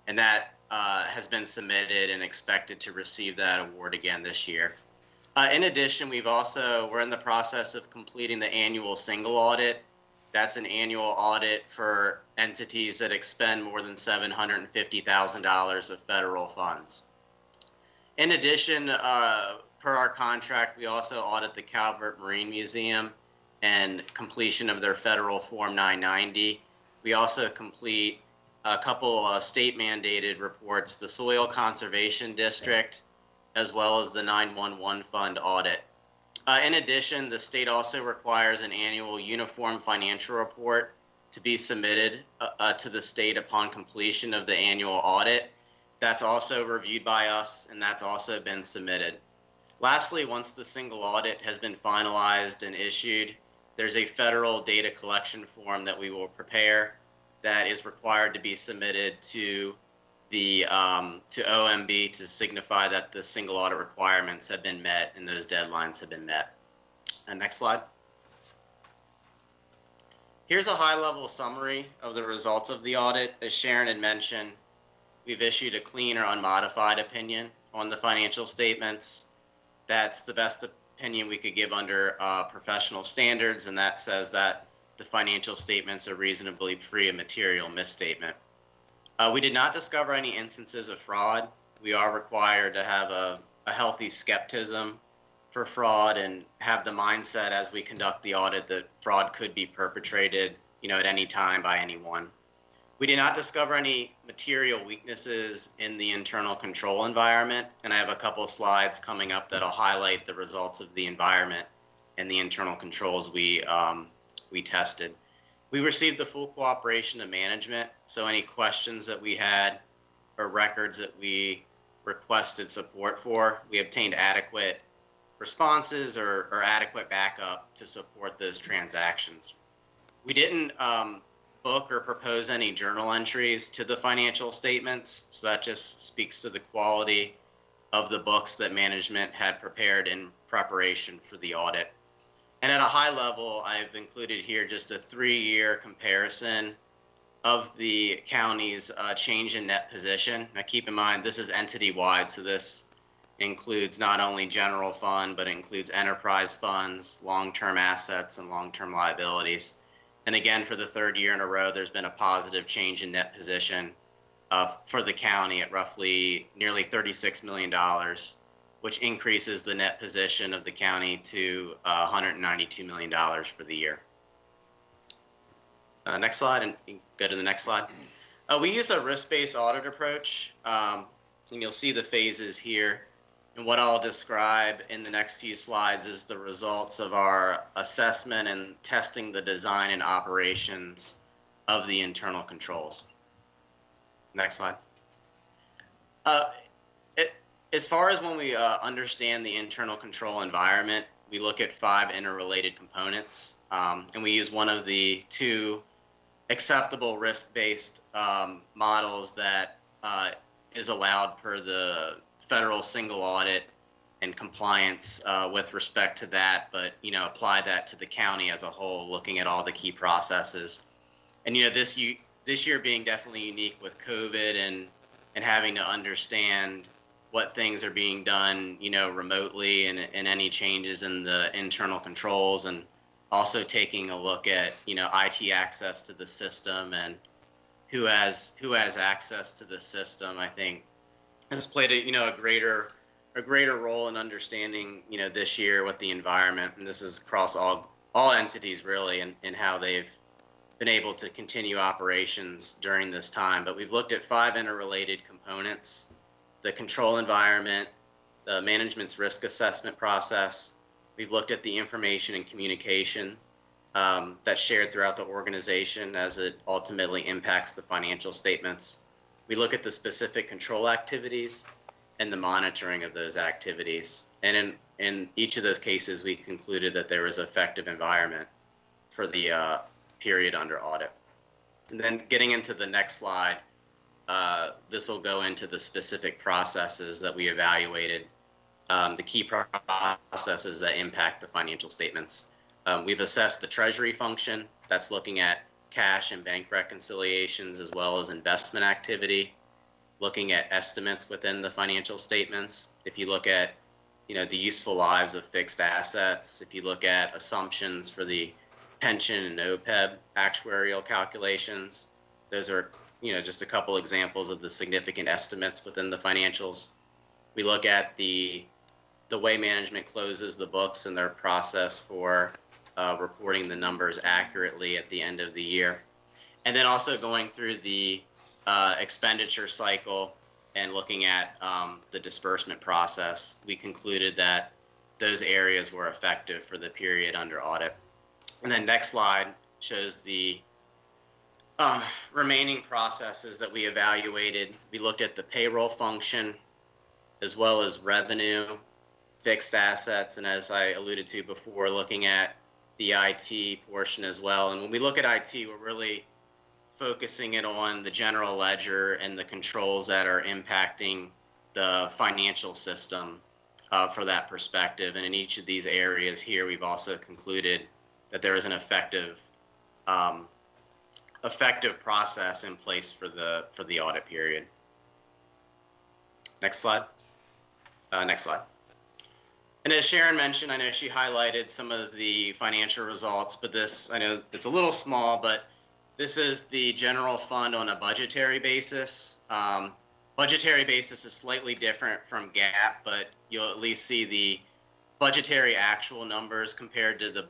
And that has been submitted and expected to receive that award again this year. In addition, we're in the process of completing the annual single audit. That's an annual audit for entities that expend more than $750,000 of federal funds. In addition, per our contract, we also audit the Calvert Marine Museum and completion of their federal Form 990. We also complete a couple state mandated reports, the Soil Conservation District, as well as the 911 Fund audit. In addition, the state also requires an annual uniform financial report to be submitted to the state upon completion of the annual audit. That's also reviewed by us, and that's also been submitted. Lastly, once the single audit has been finalized and issued, there's a federal data collection form that we will prepare that is required to be submitted to the to OMB to signify that the single audit requirements have been met and those deadlines have been met. Next slide. Here's a high-level summary of the results of the audit. As Sharon had mentioned, we've issued a clean or unmodified opinion on the financial statements. That's the best opinion we could give under professional standards, and that says that the financial statements are reasonably free of material misstatement. We did not discover any instances of fraud. We are required to have a healthy skepticism for fraud and have the mindset as we conduct the audit that fraud could be perpetrated, at any time by anyone. We did not discover any material weaknesses in the internal control environment, and I have a couple of slides coming up that'll highlight the results of the environment and the internal controls we tested. We received the full cooperation of management, so any questions that we had or records that we requested support for, we obtained adequate responses or adequate backup to support those transactions. We didn't book or propose any journal entries to the financial statements, so that just speaks to the quality of the books that management had prepared in preparation for the audit. And at a high level, I've included here just a 3-year comparison of the county's change in net position. Now keep in mind, this is entity-wide, so this includes not only general fund, but it includes enterprise funds, long-term assets, and long-term liabilities. And again, for the 3rd year in a row, there's been a positive change in net position for the county at roughly nearly $36 million, which increases the net position of the county to $192 million for the year. Next slide, and go to the next slide. We use a risk-based audit approach, and you'll see the phases here. And what I'll describe in the next few slides is the results of our assessment and testing the design and operations of the internal controls. Next slide. As far as when we understand the internal control environment, we look at 5 interrelated components, and we use one of the 2 acceptable risk-based models that is allowed per the federal single audit and compliance with respect to that, but apply that to the county as a whole, looking at all the key processes. And this year being definitely unique with COVID and having to understand what things are being done, remotely, and any changes in the internal controls, and also taking a look at IT access to the system and who has access to the system. I think has played a greater role in understanding this year with the environment, and this is across all entities really, and how they've been able to continue operations during this time. But we've looked at 5 interrelated components: the control environment, the management's risk assessment process. We've looked at the information and communication, that's shared throughout the organization as it ultimately impacts the financial statements. We look at the specific control activities and the monitoring of those activities. And in each of those cases, we concluded that there was an effective environment for the period under audit. And then getting into the next slide, this will go into the specific processes that we evaluated, the key processes that impact the financial statements. We've assessed the treasury function. That's looking at cash and bank reconciliations as well as investment activity, looking at estimates within the financial statements. If you look at, the useful lives of fixed assets, if you look at assumptions for the pension and OPEB actuarial calculations, those are, just a couple examples of the significant estimates within the financials. We look at the way management closes the books and their process for reporting the numbers accurately at the end of the year. And then also going through the expenditure cycle and looking at the disbursement process, we concluded that those areas were effective for the period under audit. And then next slide shows the remaining processes that we evaluated. We looked at the payroll function as well as revenue, fixed assets, and as I alluded to before, looking at the IT portion as well. And when we look at IT, we're really focusing it on the general ledger and the controls that are impacting the financial system for that perspective. And in each of these areas here, we've also concluded that there is an effective process in place for the audit period. Next slide. Next slide. And as Sharon mentioned, I know she highlighted some of the financial results, but this, I know it's a little small, but this is the general fund on a budgetary basis. Budgetary basis is slightly different from GAAP, but you'll at least see the budgetary actual numbers compared to the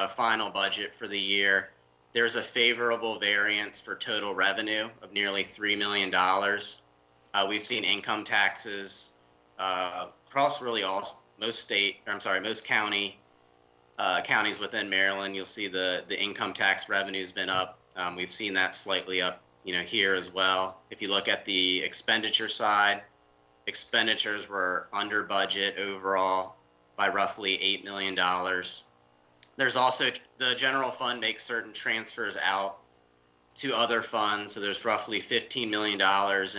final budget for the year. There's a favorable variance for total revenue of nearly $3 million. We've seen income taxes across really most counties within Maryland. You'll see the income tax revenue's been up. We've seen that slightly up, here as well. If you look at the expenditure side, expenditures were under budget overall by roughly $8 million. There's also the general fund makes certain transfers out to other funds. So there's roughly $15 million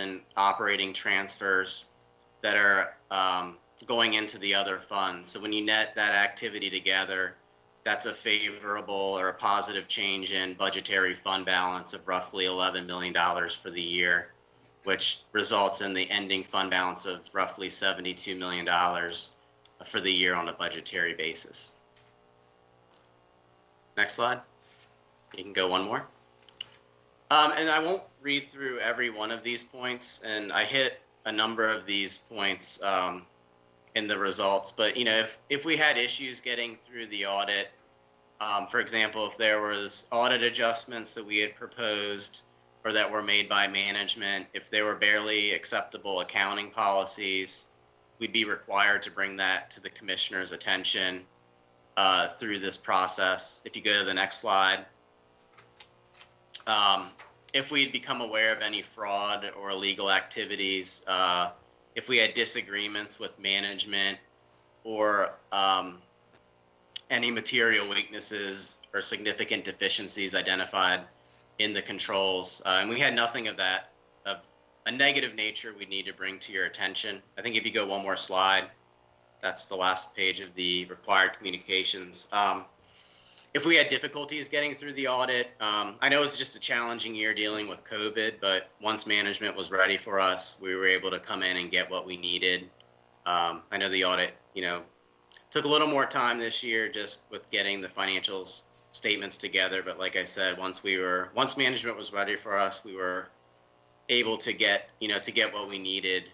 in operating transfers that are going into the other funds. So when you net that activity together, that's a favorable or a positive change in budgetary fund balance of roughly $11 million for the year, which results in the ending fund balance of roughly $72 million for the year on a budgetary basis. Next slide. You can go one more. And I won't read through every one of these points, and I hit a number of these points in the results. But if we had issues getting through the audit, for example, if there was audit adjustments that we had proposed or that were made by management, if there were barely acceptable accounting policies, we'd be required to bring that to the commissioner's attention through this process. If you go to the next slide, if we'd become aware of any fraud or illegal activities, if we had disagreements with management or any material weaknesses or significant deficiencies identified in the controls, and we had nothing of that, of a negative nature we'd need to bring to your attention. I think if you go one more slide, that's the last page of the required communications. If we had difficulties getting through the audit, I know it was just a challenging year dealing with COVID, but once management was ready for us, we were able to come in and get what we needed. I know the audit, took a little more time this year just with getting the financial statements together. But like I said, once management was ready for us, we were able to get what we needed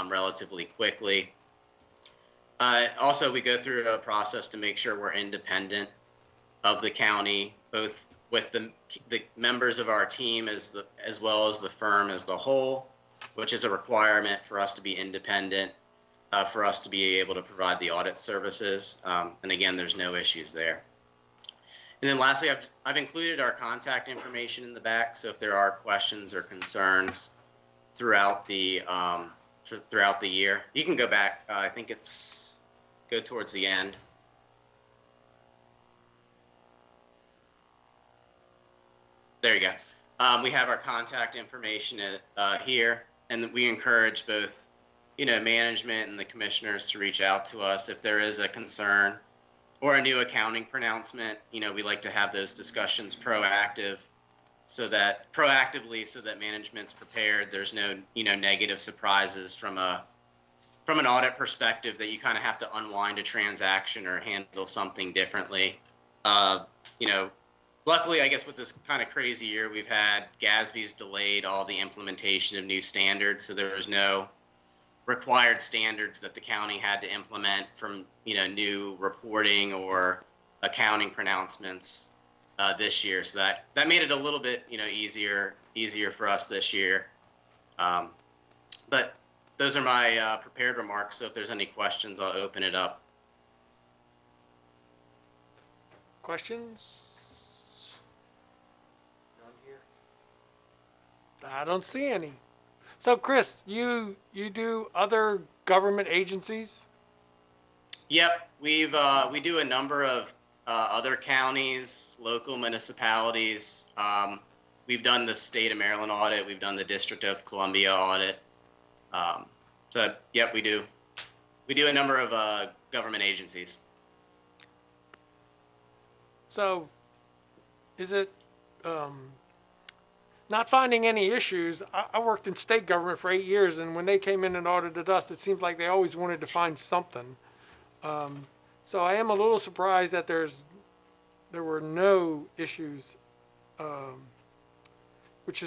relatively quickly. Also, we go through a process to make sure we're independent of the county, both with the members of our team as well as the firm as the whole, which is a requirement for us to be independent, for us to be able to provide the audit services. And again, there's no issues there. And then lastly, I've included our contact information in the back. So if there are questions or concerns throughout the year, you can go back. I think go towards the end. There you go. We have our contact information here, and we encourage both, management and the commissioners to reach out to us if there is a concern or a new accounting pronouncement. We like to have those discussions proactively so that management's prepared. There's no, negative surprises from an audit perspective that you kind of have to unwind a transaction or handle something differently. Luckily, I guess with this kind of crazy year we've had, GASB's delayed all the implementation of new standards, so there was no required standards that the county had to implement from, new reporting or accounting pronouncements this year. So that made it a little bit, easier for us this year. But those are my prepared remarks. So if there's any questions, I'll open it up. Questions? I don't see any. So Chris, you do other government agencies? Yep, we do a number of other counties, local municipalities. We've done the state of Maryland audit. We've done the District of Columbia audit. So yep, we do a number of government agencies. So is it not finding any issues? I worked in state government for 8 years, and when they came in and audited us, it seems like they always wanted to find something. So I am a little surprised that there were no issues, which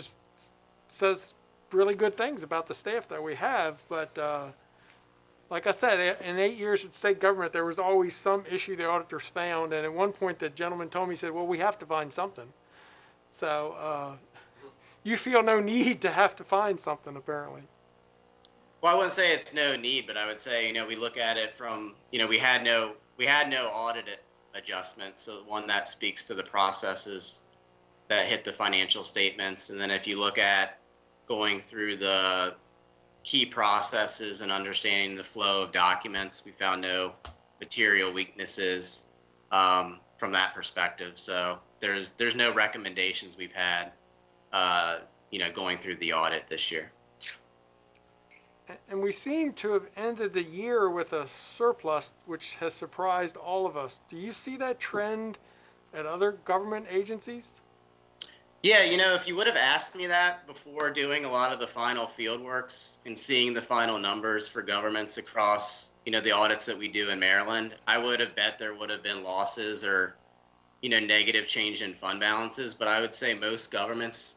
says really good things about the staff that we have. But like I said, in 8 years at state government, there was always some issue the auditors found. And at one point, the gentleman told me, he said, well, we have to find something. So you feel no need to have to find something, apparently. Well, I wouldn't say it's no need, but I would say, we look at it from, we had no audit adjustment. So one that speaks to the processes that hit the financial statements. And then if you look at going through the key processes and understanding the flow of documents, we found no material weaknesses from that perspective. So there's no recommendations we've had, going through the audit this year. And we seem to have ended the year with a surplus, which has surprised all of us. Do you see that trend at other government agencies? Yeah, if you would have asked me that before doing a lot of the final field works and seeing the final numbers for governments across, the audits that we do in Maryland, I would have bet there would have been losses or, negative change in fund balances. But I would say most governments,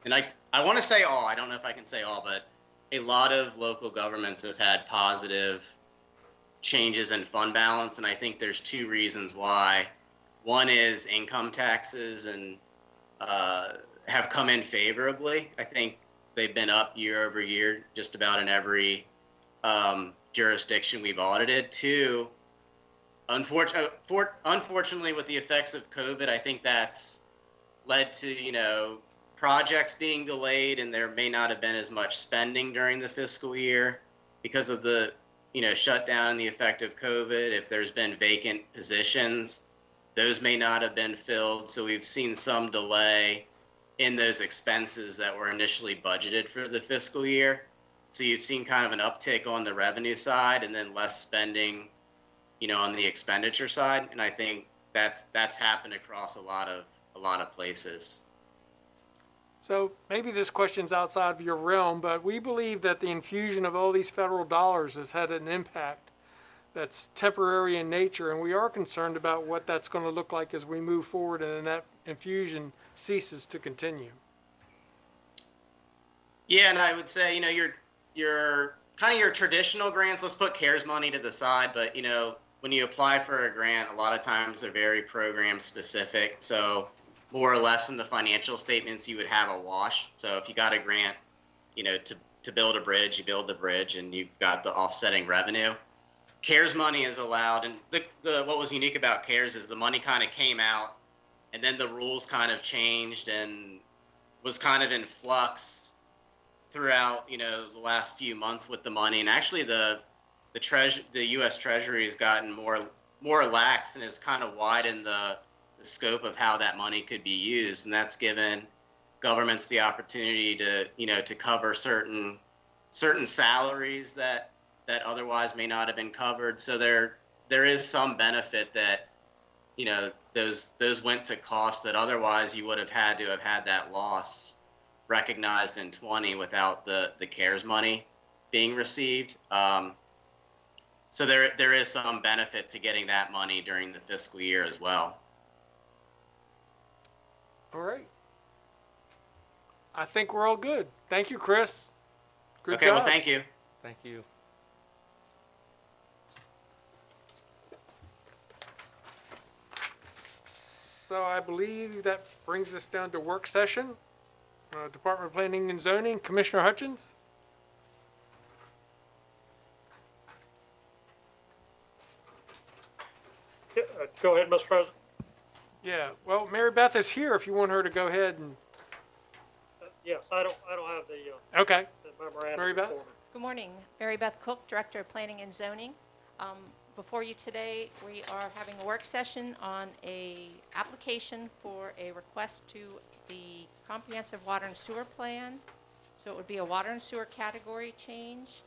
and I want to say all, I don't know if I can say all, but a lot of local governments have had positive changes in fund balance. And I think there's two reasons why. One is income taxes and have come in favorably. I think they've been up year over year, just about in every jurisdiction we've audited. Two, unfortunately, with the effects of COVID, I think that's led to, projects being delayed, and there may not have been as much spending during the fiscal year because of the, shutdown and the effect of COVID. If there's been vacant positions, those may not have been filled. So we've seen some delay in those expenses that were initially budgeted for the fiscal year. So you've seen kind of an uptick on the revenue side and then less spending, on the expenditure side. And I think that's happened across a lot of places. So maybe this question's outside of your realm, but we believe that the infusion of all these federal dollars has had an impact that's temporary in nature, and we are concerned about what that's going to look like as we move forward and that infusion ceases to continue. Yeah, and I would say, your kind of your traditional grants, let's put CARES money to the side, but, when you apply for a grant, a lot of times they're very program specific. So more or less in the financial statements, you would have a wash. So if you got a grant, to build a bridge, you build the bridge and you've got the offsetting revenue. CARES money is allowed, and the what was unique about CARES is the money kind of came out and then the rules kind of changed and was kind of in flux throughout, the last few months with the money. And actually the U.S. Treasury has gotten more lax and has kind of widened the scope of how that money could be used. And that's given governments the opportunity to cover certain salaries that otherwise may not have been covered. So there is some benefit that, those went to costs that otherwise you would have had to have had that loss recognized in 20 without the CARES money being received. So there is some benefit to getting that money during the fiscal year as well. All right. I think we're all good. Thank you, Chris. Good Okay, job. well, thank you. Thank you. So I believe that brings us down to work session. Department of Planning and Zoning, Commissioner Hutchins. Go ahead, Mr. President. Yeah, well, Mary Beth is here if you want her to go ahead and, Yes, I don't have the okay. the memorandum. Mary Beth? before me. Good morning. Mary Beth Cook, Director of Planning and Zoning. Before you today, we are having a work session on a application for a request to the Comprehensive Water and Sewer Plan. So it would be a water and sewer category change.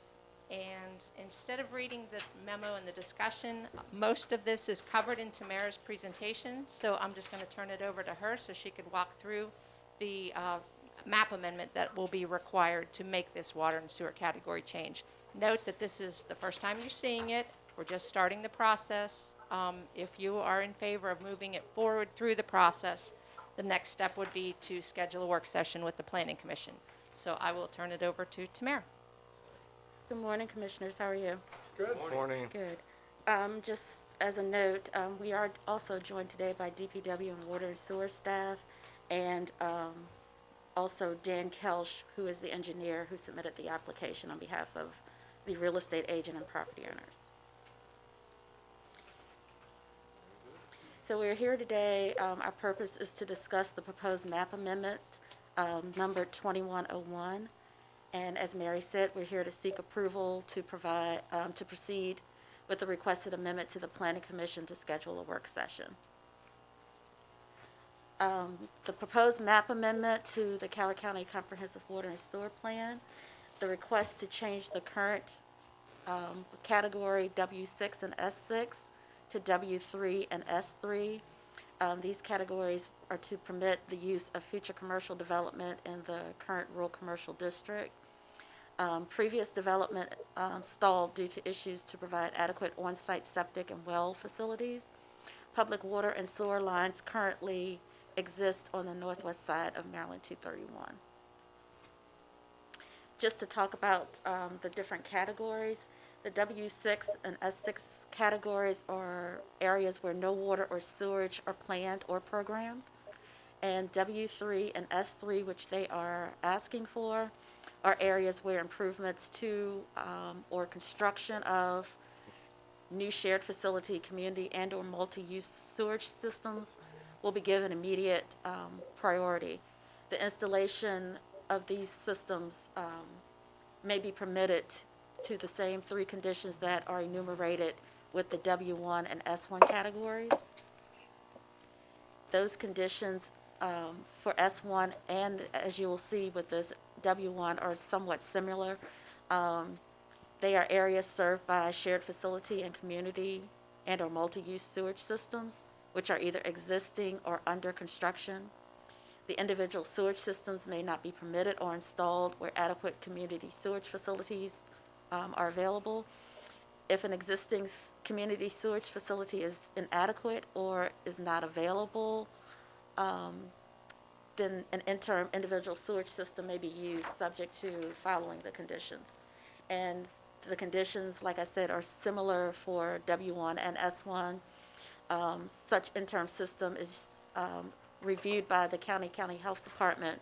And instead of reading the memo and the discussion, most of this is covered in Tamara's presentation. So I'm just going to turn it over to her so she could walk through the map amendment that will be required to make this water and sewer category change. Note that this is the first time you're seeing it. We're just starting the process. If you are in favor of moving it forward through the process, the next step would be to schedule a work session with the Planning Commission. So I will turn it over to Tamara. Good morning, Commissioners. How are you? Good morning. Good. Just as a note, we are also joined today by DPW and Water and Sewer staff, and also Dan Kelsch, who is the engineer who submitted the application on behalf of the real estate agent and property owners. So we're here today. Our purpose is to discuss the proposed map amendment, number 2101. And as Mary said, we're here to seek approval to provide, to proceed with the requested amendment to the Planning Commission to schedule a work session. The proposed map amendment to the Coward County Comprehensive Water and Sewer Plan, the request to change the current category W6 and S6 to W3 and S3. These categories are to permit the use of future commercial development in the current rural commercial district. Previous development stalled due to issues to provide adequate on-site septic and well facilities. Public water and sewer lines currently exist on the northwest side of Maryland 231. Just to talk about the different categories, the W6 and S6 categories are areas where no water or sewage are planned or programmed. And W3 and S3, which they are asking for, are areas where improvements to or construction of new shared facility, community, and or multi-use sewage systems will be given immediate priority. The installation of these systems may be permitted to the same three conditions that are enumerated with the W1 and S1 categories. Those conditions for S1 and, as you will see with this W1, are somewhat similar. They are areas served by shared facility and community and or multi-use sewage systems, which are either existing or under construction. The individual sewage systems may not be permitted or installed where adequate community sewage facilities are available. If an existing community sewage facility is inadequate or is not available, then an interim individual sewage system may be used subject to following the conditions. And the conditions, like I said, are similar for W1 and S1. Such interim system is reviewed by the county health department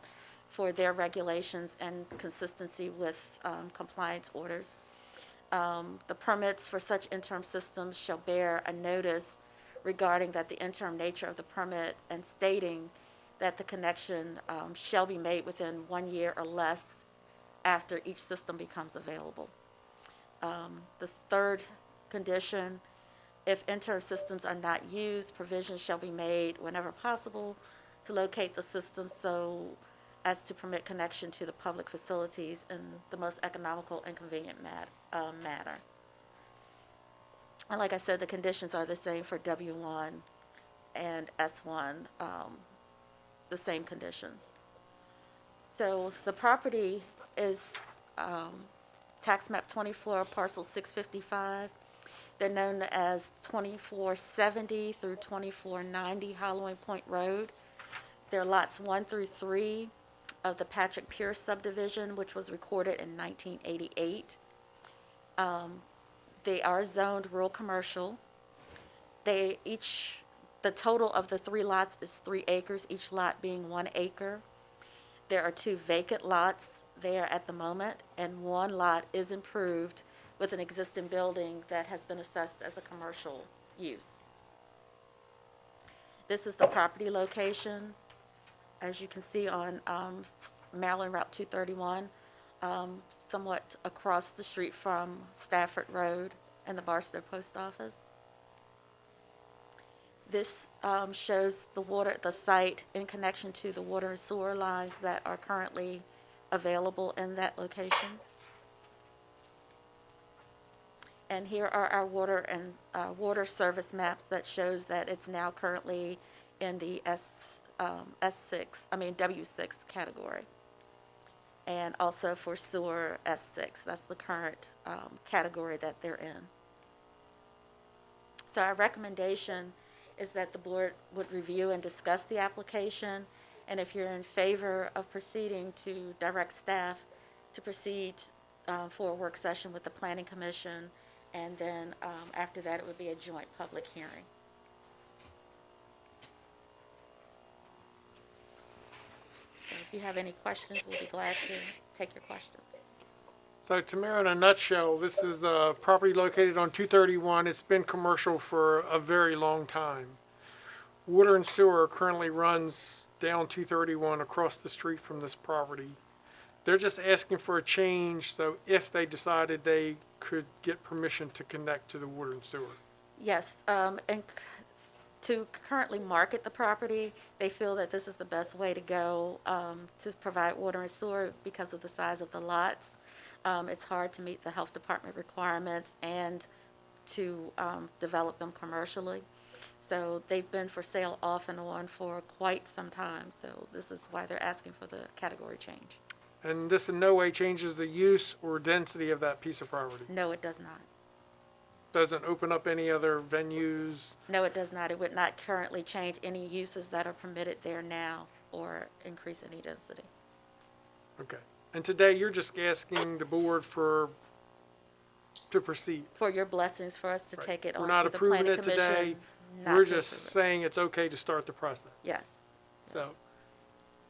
for their regulations and consistency with compliance orders. The permits for such interim systems shall bear a notice regarding that the interim nature of the permit and stating that the connection shall be made within 1 year or less after each system becomes available. The third condition, if interim systems are not used, provisions shall be made whenever possible to locate the system so as to permit connection to the public facilities in the most economical and convenient manner. And like I said, the conditions are the same for W1 and S1, the same conditions. So the property is tax map 24, parcel 655. They're known as 2470 through 2490 Hollowing Point Road. They're lots 1 through 3 of the Patrick Pierce subdivision, which was recorded in 1988. They are zoned rural commercial. The total of the 3 lots is 3 acres, each lot being 1 acre. There are 2 vacant lots there at the moment, and 1 lot is improved with an existing building that has been assessed as a commercial use. This is the property location, as you can see on Maryland Route 231, somewhat across the street from Stafford Road and the Barstow Post Office. This shows the site in connection to the water and sewer lines that are currently available in that location. And here are our water and water service maps that shows that it's now currently in the W6 category. And also for sewer, S6. That's the current category that they're in. So our recommendation is that the board would review and discuss the application, and if you're in favor of proceeding, to direct staff to proceed for a work session with the Planning Commission, and then after that it would be a joint public hearing. So if you have any questions, we'll be glad to take your questions. So Tamara, in a nutshell, this is a property located on 231. It's been commercial for a very long time. Water and sewer currently runs down 231 across the street from this property. They're just asking for a change, so if they decided they could get permission to connect to the water and sewer. Yes, and to currently market the property, they feel that this is the best way to go to provide water and sewer because of the size of the lots. It's hard to meet the health department requirements and to develop them commercially. So they've been for sale off and on for quite some time. So this is why they're asking for the category change. And this in no way changes the use or density of that piece of property? No, it does not. Doesn't open up any other venues? No, it does not. It would not currently change any uses that are permitted there now or increase any density. Okay. And today you're just asking the board to proceed? For your blessings for us to take it on We're not to the approving Planning it Commission. today. not We're to just approve it. saying it's okay to start the process. Yes. So,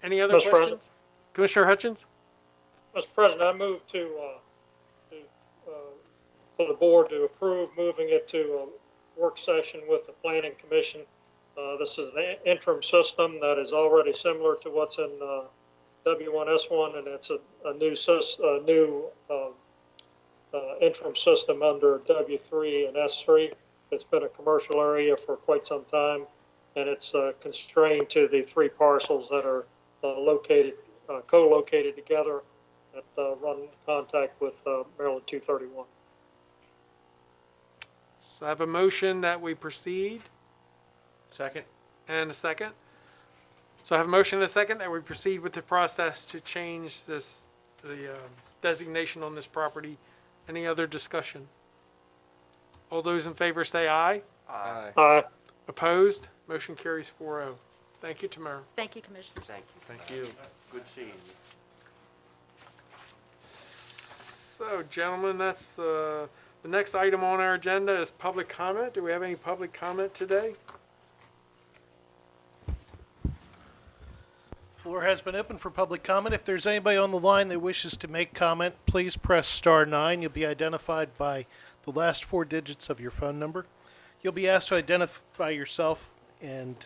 any other Mr. President? questions? Commissioner Hutchins? Mr. President, I move for the board to approve moving it to a work session with the Planning Commission. This is the interim system that is already similar to what's in W1S1, and it's a new interim system under W3 and S3. It's been a commercial area for quite some time, and it's constrained to the 3 parcels that are co-located together that run in contact with Maryland 231. So I have a motion that we proceed. Second. And a second. So I have a motion and a second that we proceed with the process to change the designation on this property. Any other discussion? All those in favor say aye. Aye. Aye. Opposed? Motion carries 4-0. Thank you, Tamara. Thank you, Commissioners. Thank you. Thank you. Good seeing you. So, gentlemen, that's the next item on our agenda is public comment. Do we have any public comment today? Floor has been open for public comment. If there's anybody on the line that wishes to make comment, please press *9. You'll be identified by the last 4 digits of your phone number. You'll be asked to identify yourself and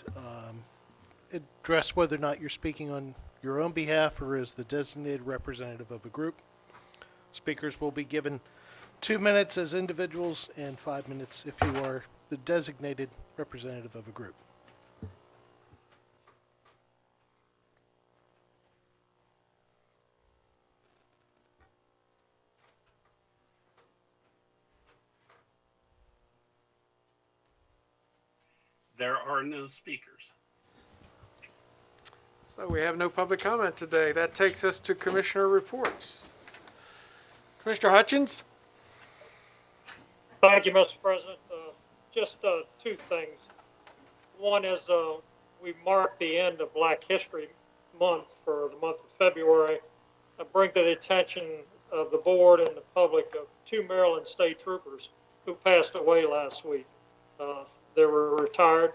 address whether or not you're speaking on your own behalf or as the designated representative of a group. Speakers will be given 2 minutes as individuals and 5 minutes if you are the designated representative of a group. There are no speakers. So we have no public comment today. That takes us to commissioner reports. Commissioner Hutchins? Thank you, Mr. President. Just two things. One is we mark the end of Black History Month for the month of February. I bring to the attention of the board and the public of 2 Maryland state troopers who passed away last week. They were retired.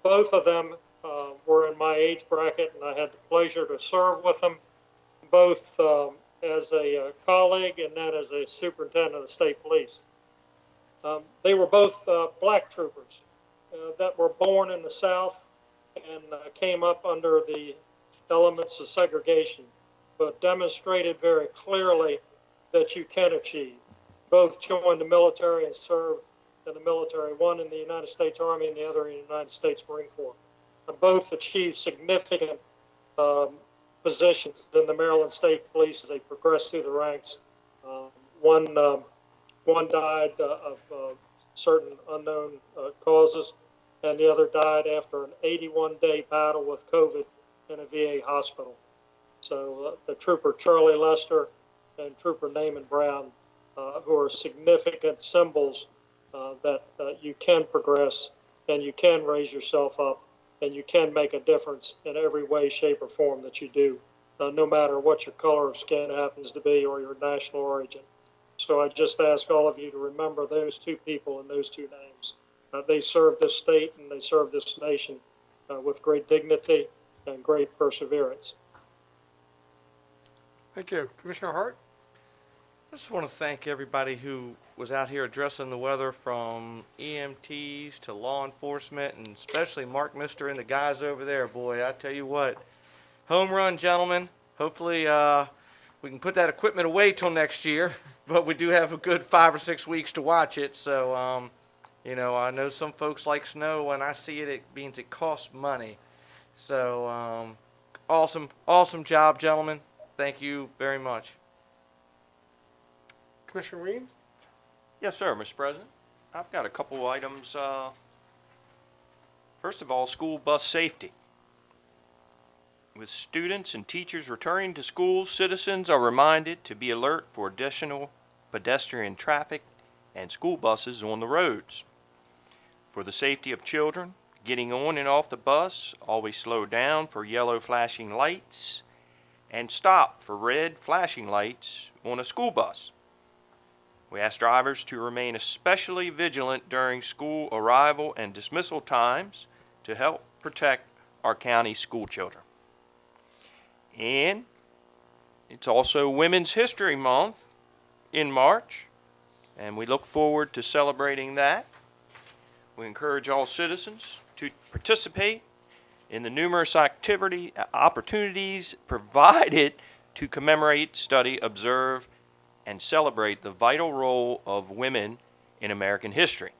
Both of them were in my age bracket, and I had the pleasure to serve with them, both as a colleague and then as a superintendent of the state police. They were both black troopers that were born in the South and came up under the elements of segregation, but demonstrated very clearly that you can achieve. Both joined the military and served in the military, one in the United States Army and the other in the United States Marine Corps. Both achieved significant positions in the Maryland State Police as they progressed through the ranks. One died of certain unknown causes, and the other died after an 81-day battle with COVID in a VA hospital. So the trooper Charlie Lester and trooper Naaman Brown, who are significant symbols that you can progress and you can raise yourself up and you can make a difference in every way, shape, or form that you do, no matter what your color of skin happens to be or your national origin. So I just ask all of you to remember those two people and those two names. They served this state and they served this nation with great dignity and great perseverance. Thank you. Commissioner Hart? I just want to thank everybody who was out here addressing the weather, from EMTs to law enforcement, and especially Mark Mister and the guys over there. Boy, I tell you what, home run, gentlemen. Hopefully we can put that equipment away till next year, but we do have a good 5 or 6 weeks to watch it. So, you know, I know some folks like snow. When I see it, it means it costs money. So, awesome job, gentlemen. Thank you very much. Commissioner Weems? Yes, sir, Mr. President. I've got a couple items. First of all, school bus safety. With students and teachers returning to school, citizens are reminded to be alert for additional pedestrian traffic and school buses on the roads. For the safety of children, getting on and off the bus, always slow down for yellow flashing lights and stop for red flashing lights on a school bus. We ask drivers to remain especially vigilant during school arrival and dismissal times to help protect our county school children. And it's also Women's History Month in March, and we look forward to celebrating that. We encourage all citizens to participate in the numerous opportunities provided to commemorate, study, observe, and celebrate the vital role of women in American history.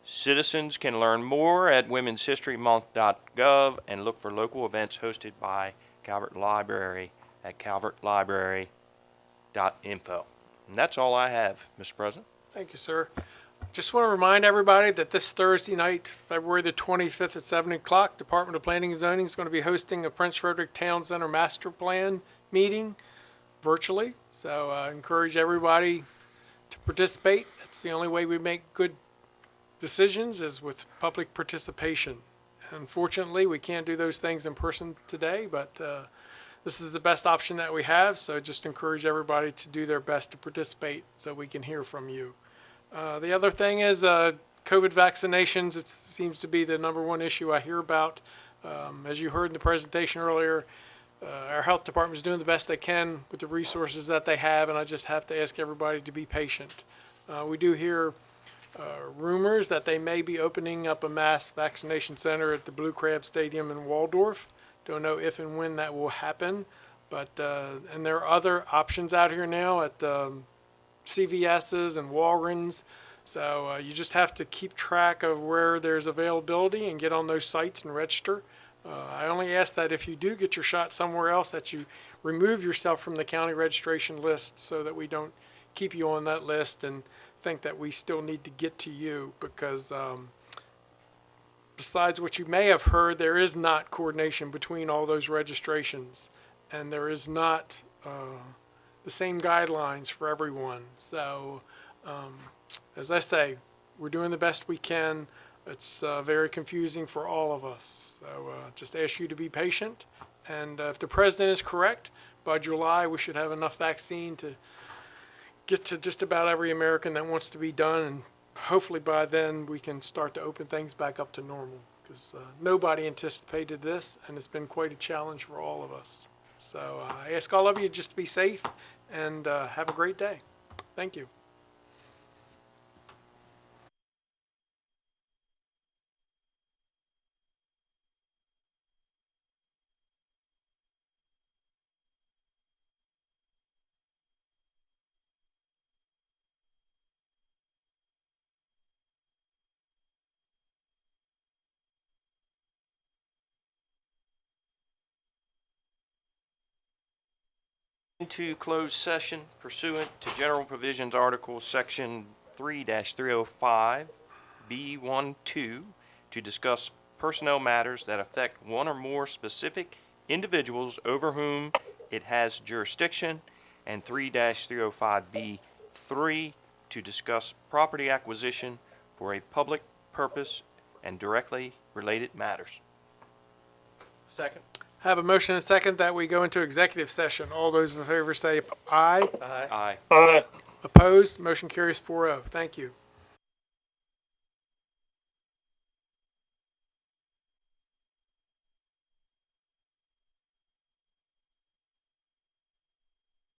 Citizens can learn more at womenshistorymonth.gov and look for local events hosted by Calvert Library at calvertlibrary.info. And that's all I have, Mr. President. Thank you, sir. Just want to remind everybody that this Thursday night, February the 25th at 7 o'clock, Department of Planning and Zoning is going to be hosting a Prince Frederick Town Center Master Plan meeting virtually. So I encourage everybody to participate. That's the only way we make good decisions, is with public participation. Unfortunately, we can't do those things in person today, but this is the best option that we have. So just encourage everybody to do their best to participate so we can hear from you. The other thing is COVID vaccinations. It seems to be the #1 issue I hear about. As you heard in the presentation earlier, our health department is doing the best they can with the resources that they have, and I just have to ask everybody to be patient. We do hear rumors that they may be opening up a mass vaccination center at the Blue Crab Stadium in Waldorf. Don't know if and when that will happen, but and there are other options out here now at CVS's and Walgreens. So you just have to keep track of where there's availability and get on those sites and register. I only ask that if you do get your shot somewhere else that you remove yourself from the county registration list so that we don't keep you on that list and think that we still need to get to you, because besides what you may have heard, there is not coordination between all those registrations, and there is not the same guidelines for everyone. So as I say, we're doing the best we can. It's very confusing for all of us. So just ask you to be patient. And if the president is correct, by July we should have enough vaccine to get to just about every American that wants to be done. And hopefully by then we can start to open things back up to normal, because nobody anticipated this, and it's been quite a challenge for all of us. So I ask all of you just to be safe and have a great day. Thank you. Into closed session pursuant to General Provisions Article Section 3-305 B12 to discuss personnel matters that affect one or more specific individuals over whom it has jurisdiction, and 3-305 B3 to discuss property acquisition for a public purpose and directly related matters. Second. Have a motion and a second that we go into executive session. All those in favor say aye. Aye. Aye. Aye. Opposed? Motion carries 4-0. Thank you.